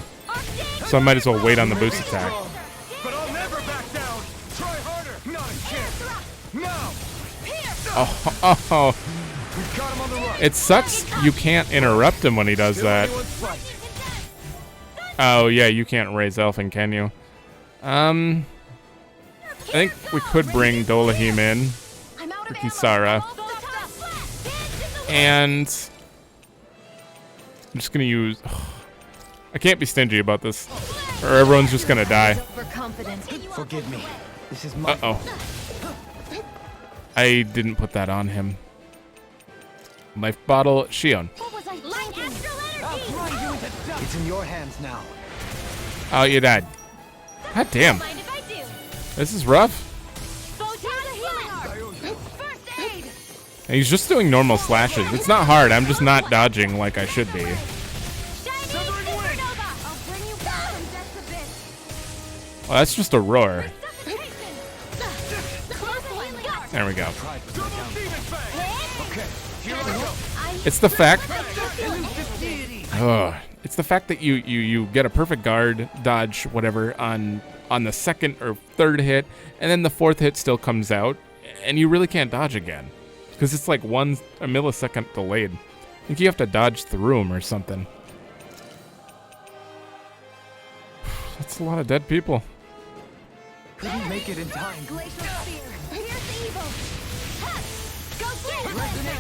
so I might as well wait on the boost attack. But I'll never back down. Try harder. Not a chance. Now. Oh, We've got him on the run. it sucks. You can't interrupt him when he does that. Oh yeah, you can't raise Alphen, can you? I think we could bring Dolahim in, or Kisara, and I'm just gonna use. I can't be stingy about this, or everyone's just gonna die. Forgive me. This is my Uh-oh. I didn't put that on him. Life bottle, Shionne. It's in your hands now. Oh, you died. God damn. This is rough. And he's just doing normal slashes. It's not hard. I'm just not dodging like I should be. Well, that's just a roar. There we go. It's the fact. Ugh. It's the fact that you get a perfect guard, dodge, whatever, on the second or third hit, and then the fourth hit still comes out, and you really can't dodge again. Because it's like a millisecond delayed. I think you have to dodge through them or something. That's a lot of dead people. Couldn't make it in time.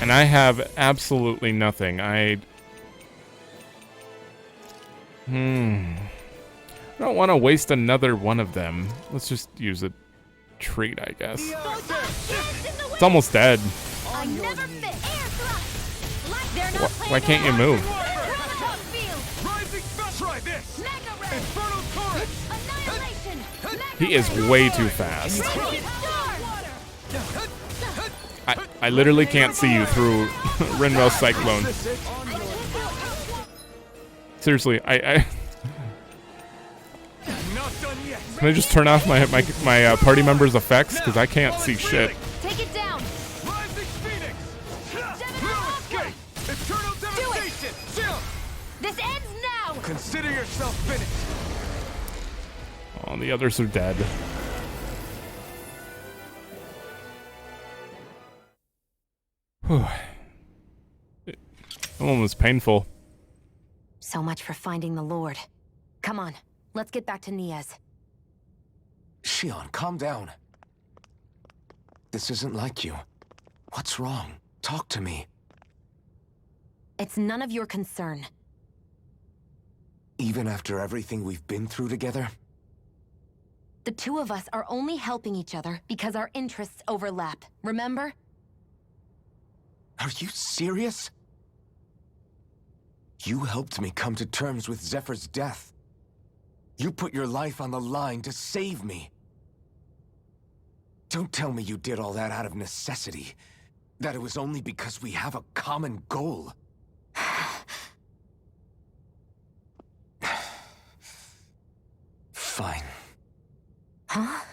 And I have absolutely nothing. I don't want to waste another one of them. Let's just use a treat, I guess. It's almost dead. Why can't you move? He is way too fast. I literally can't see you through Rinwell's Cyclone. Seriously, I can I just turn off my party members' effects because I can't see shit. Take it down. This ends now. Consider yourself finished. Oh, the others are dead. Whew. That one was painful. So much for finding the Lord. Come on, let's get back to Niez. Shionne, calm down. This isn't like you. What's wrong? Talk to me. It's none of your concern. Even after everything we've been through together? The two of us are only helping each other because our interests overlap, remember? Are you serious? You helped me come to terms with Zephyr's death. You put your life on the line to save me. Don't tell me you did all that out of necessity. That it was only because we have a common goal. Fine. Huh?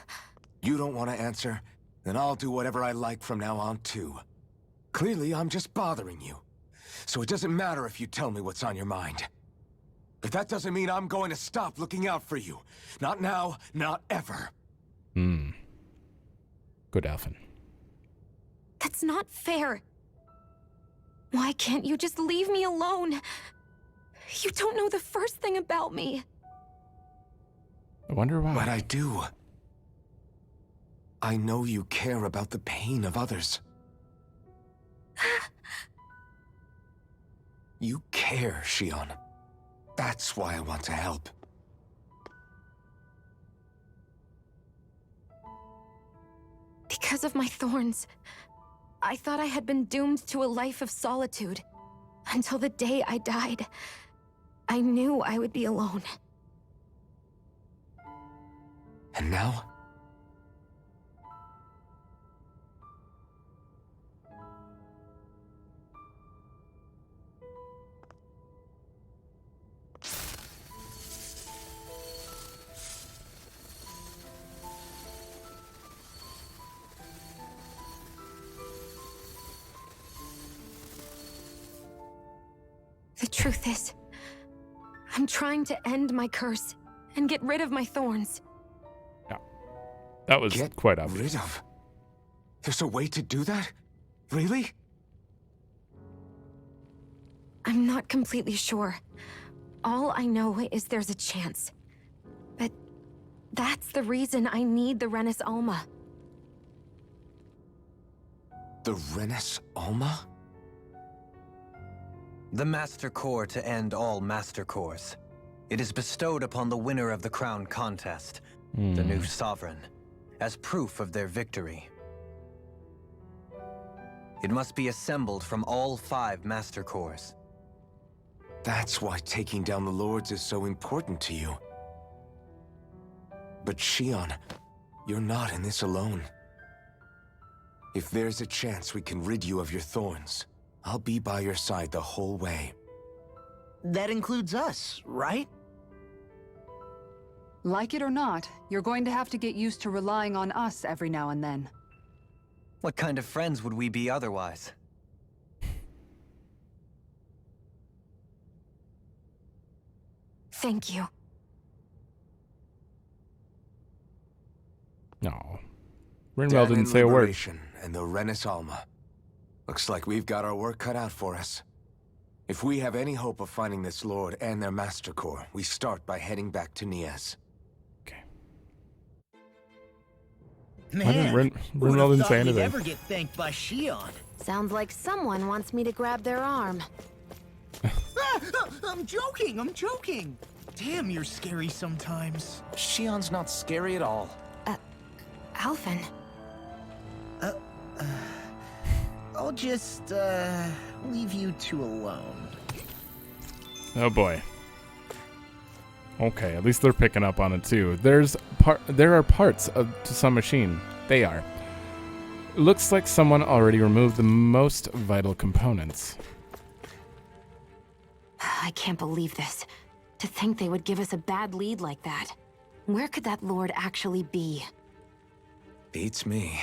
You don't want to answer? Then I'll do whatever I like from now on, too. Clearly, I'm just bothering you. So it doesn't matter if you tell me what's on your mind. But that doesn't mean I'm going to stop looking out for you. Not now, not ever. Good, Alphen. That's not fair. Why can't you just leave me alone? You don't know the first thing about me. I wonder why. But I do. I know you care about the pain of others. You care, Shionne. That's why I want to help. Because of my thorns, I thought I had been doomed to a life of solitude. Until the day I died, I knew I would be alone. And now? The truth is, I'm trying to end my curse and get rid of my thorns. Yeah. That was Get quite obvious. rid of? There's a way to do that? Really? I'm not completely sure. All I know is there's a chance. But that's the reason I need the Renis Alma. The Renis Alma? The Master Core to end all Master Cores. It is bestowed upon the winner of the Crown Contest, the new Sovereign, as proof of their victory. It must be assembled from all 5 Master Cores. That's why taking down the Lords is so important to you. But Shionne, you're not in this alone. If there's a chance we can rid you of your thorns, I'll be by your side the whole way. That includes us, right? Like it or not, you're going to have to get used to relying on us every now and then. What kind of friends would we be otherwise? Thank you. No. Rinwell didn't Dahna say a word. Liberation and the Renis Alma. Looks like we've got our work cut out for us. If we have any hope of finding this Lord and their Master Core, we start by heading back to Niez. Okay. Man, Rinwell who'd have didn't thought say you'd anything. ever get thanked by Shionne? Sounds like someone wants me to grab their arm. I'm joking, I'm joking. Damn, you're scary sometimes. Shionne's not scary at all. Alphen. I'll just, leave you two alone. Oh boy. Okay, at least they're picking up on it too. There are parts to some machine. They are. Looks like someone already removed the most vital components. I can't believe this. To think they would give us a bad lead like that. Where could that Lord actually be? Beats me.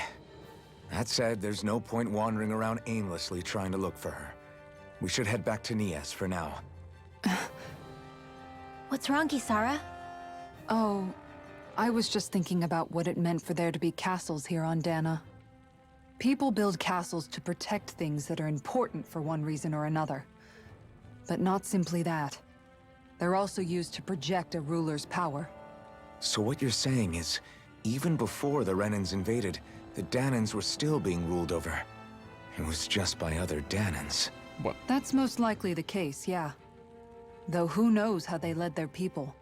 That said, there's no point wandering around aimlessly trying to look for her. We should head back to Niez for now. What's wrong, Kisara? Oh, I was just thinking about what it meant for there to be castles here on Dahna. People build castles to protect things that are important for one reason or another. But not simply that. They're also used to project a ruler's power. So what you're saying is, even before the Renans invaded, the Dahnans were still being ruled over. It was just by other Dahnans. What? That's most likely the case, yeah. Though who knows how they led their people.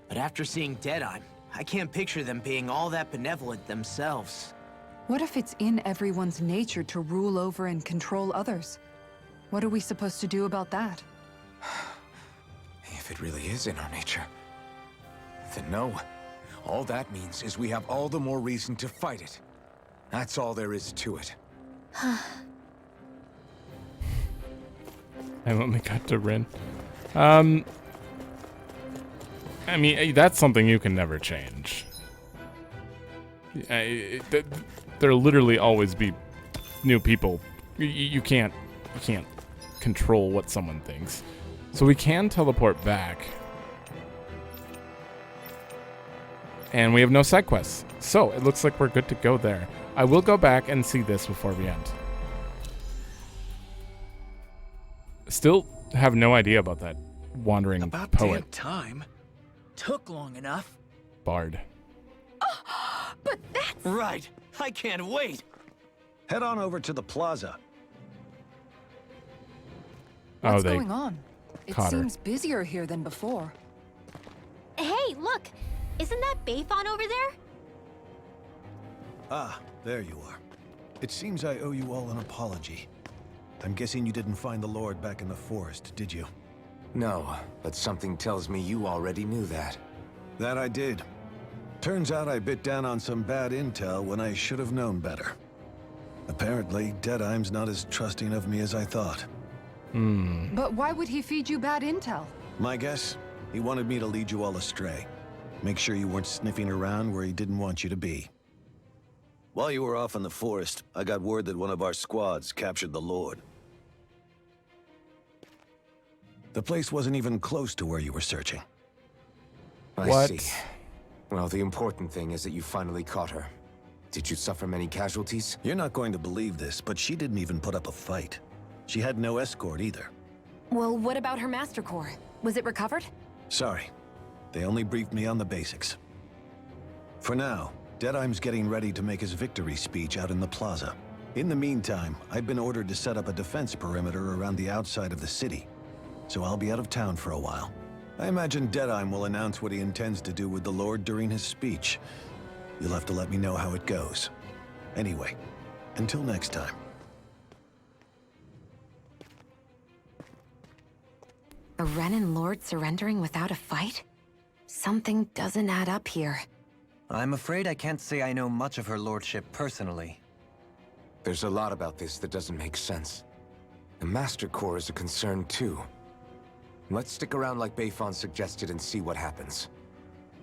But after seeing Deadeye, I can't picture them being all that benevolent themselves. What if it's in everyone's nature to rule over and control others? What are we supposed to do about that? If it really is in our nature, then no. All that means is we have all the more reason to fight it. That's all there is to it. And let me cut to Rin. I mean, that's something you can never change. There'll literally always be new people. You can't control what someone thinks. So we can teleport back. And we have no side quests. So it looks like we're good to go there. I will go back and see this before we end. Still have no idea about that wandering About poet. damn time. Took long enough. Bard. But that's... Right. I can't wait. Head on over to the plaza. What's they going on? It caught her. seems busier here than before. Hey, look! Isn't that Bayfon over there? Ah, there you are. It seems I owe you all an apology. I'm guessing you didn't find the Lord back in the forest, did you? No, but something tells me you already knew that. That I did. Turns out I bit down on some bad intel when I should have known better. Apparently, Deadeye's not as trusting of me as I thought. But why would he feed you bad intel? My guess? He wanted me to lead you all astray. Make sure you weren't sniffing around where he didn't want you to be. While you were off in the forest, I got word that one of our squads captured the Lord. The place wasn't even close to where you were searching. I What? see. Well, the important thing is that you finally caught her. Did you suffer many casualties? You're not going to believe this, but she didn't even put up a fight. She had no escort either. Well, what about her master core? Was it recovered? Sorry. They only briefed me on the basics. For now, Deadeye's getting ready to make his victory speech out in the plaza. In the meantime, I've been ordered to set up a defense perimeter around the outside of the city. So I'll be out of town for a while. I imagine Deadeye will announce what he intends to do with the Lord during his speech. You'll have to let me know how it goes. Anyway, until next time. A Renan Lord surrendering without a fight? Something doesn't add up here. I'm afraid I can't say I know much of her lordship personally. There's a lot about this that doesn't make sense. The Master Core is a concern too. Let's stick around like Bayfon suggested and see what happens.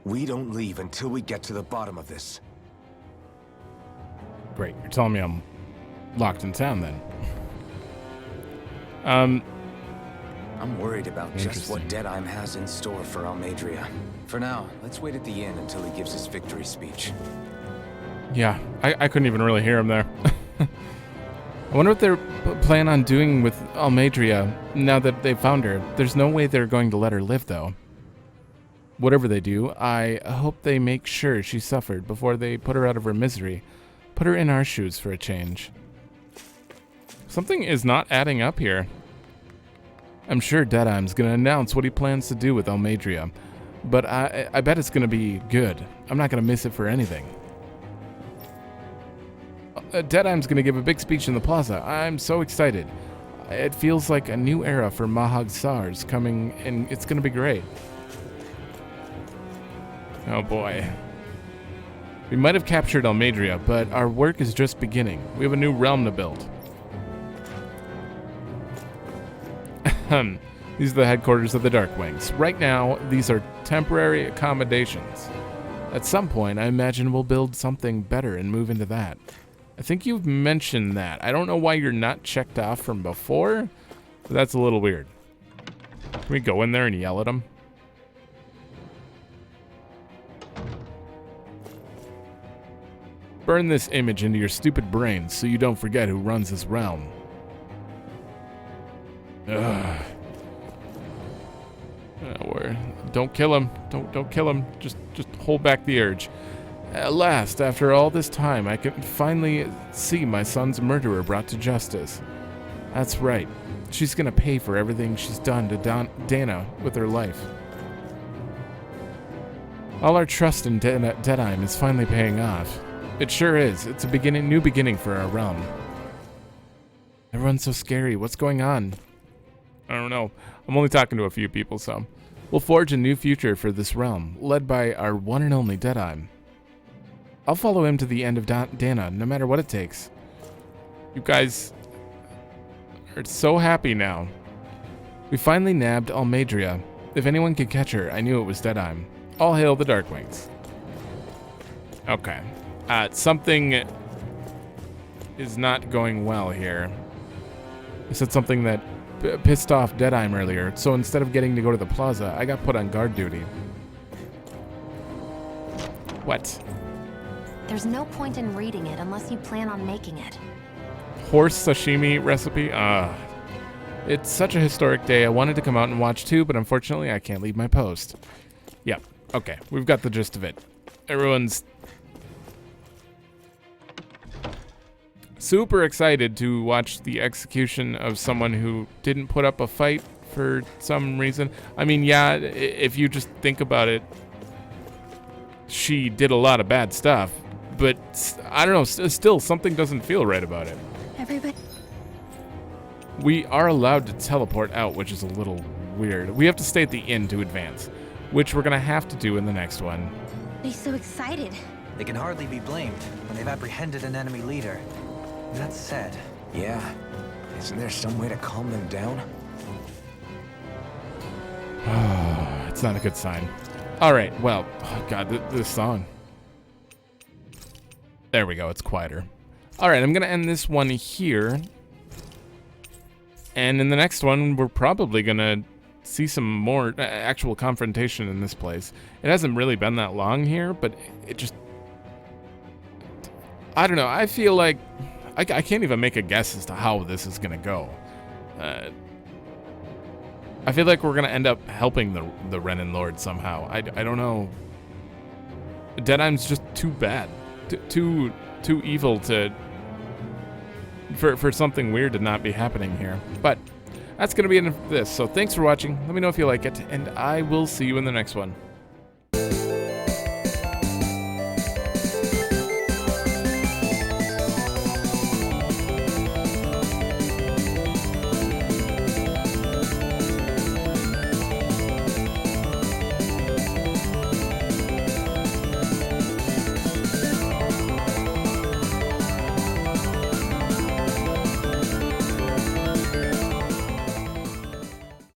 We don't leave until we get to the bottom of this. Great. You're telling me I'm locked in town then. I'm worried about just what Interesting. Deadeye has in store for Almadria. For now, let's wait at the inn until he gives his victory speech. Yeah, I couldn't even really hear him there. I wonder what they're planning on doing with Almadria now that they found her. There's no way they're going to let her live, though. Whatever they do, I hope they make sure she suffered before they put her out of her misery. Put her in our shoes for a change. Something is not adding up here. I'm sure Deadeye's going to announce what he plans to do with Almadria, but I bet it's going to be good. I'm not going to miss it for anything. Deadeye's going to give a big speech in the plaza. I'm so excited. It feels like a new era for Mahag Saar's coming, and it's going to be great. Oh boy. We might have captured Almadria, but our work is just beginning. We have a new realm to build. These are the headquarters of the Darkwings. Right now, these are temporary accommodations. At some point, I imagine we'll build something better and move into that. I think you've mentioned that. I don't know why you're not checked off from before, but that's a little weird. Can we go in there and yell at them? Burn this image into your stupid brain so you don't forget who runs this realm. Ugh. Don't kill him. Don't kill him. Just hold back the urge. At last, after all this time, I can finally see my son's murderer brought to justice. That's right. She's gonna pay for everything she's done to Dahna with her life. All our trust in Deadheim is finally paying off. It sure is. It's a new beginning for our realm. Everyone's so scary. What's going on? I don't know. I'm only talking to a few people, so... We'll forge a new future for this realm, led by our one and only Deadheim. I'll follow him to the end of Dahna, no matter what it takes. You guys are so happy now. We finally nabbed Almadria. If anyone could catch her, I knew it was Deadheim. All hail the Darkwings. Okay. Something is not going well here. I said something that pissed off Deadheim earlier, so instead of getting to go to the plaza, I got put on guard duty. What? There's no point in reading it unless you plan on making it. Horse sashimi recipe? It's such a historic day. I wanted to come out and watch too, but unfortunately I can't leave my post. Yep. Okay, we've got the gist of it. Everyone's super excited to watch the execution of someone who didn't put up a fight for some reason. I mean, yeah, if you just think about it, she did a lot of bad stuff, but I don't know, still something doesn't feel right about it. Everybody... We are allowed to teleport out, which is a little weird. We have to stay at the inn to advance, which we're gonna have to do in the next one. He's so excited. They can hardly be blamed when they've apprehended an enemy leader. That said... Yeah. Isn't there some way to calm them down? It's not a good sign. Alright, well, oh God, this song. There we go, it's quieter. Alright, I'm gonna end this one here. And in the next one, we're probably gonna see some more actual confrontation in this place. It hasn't really been that long here, but it just... I don't know, I feel like... I can't even make a guess as to how this is gonna go. I feel like we're gonna end up helping the Renan Lord somehow. I don't know. Deadheim's just too bad, too evil for something weird to not be happening here. But that's gonna be enough of this. So thanks for watching. Let me know if you like it, and I will see you in the next one.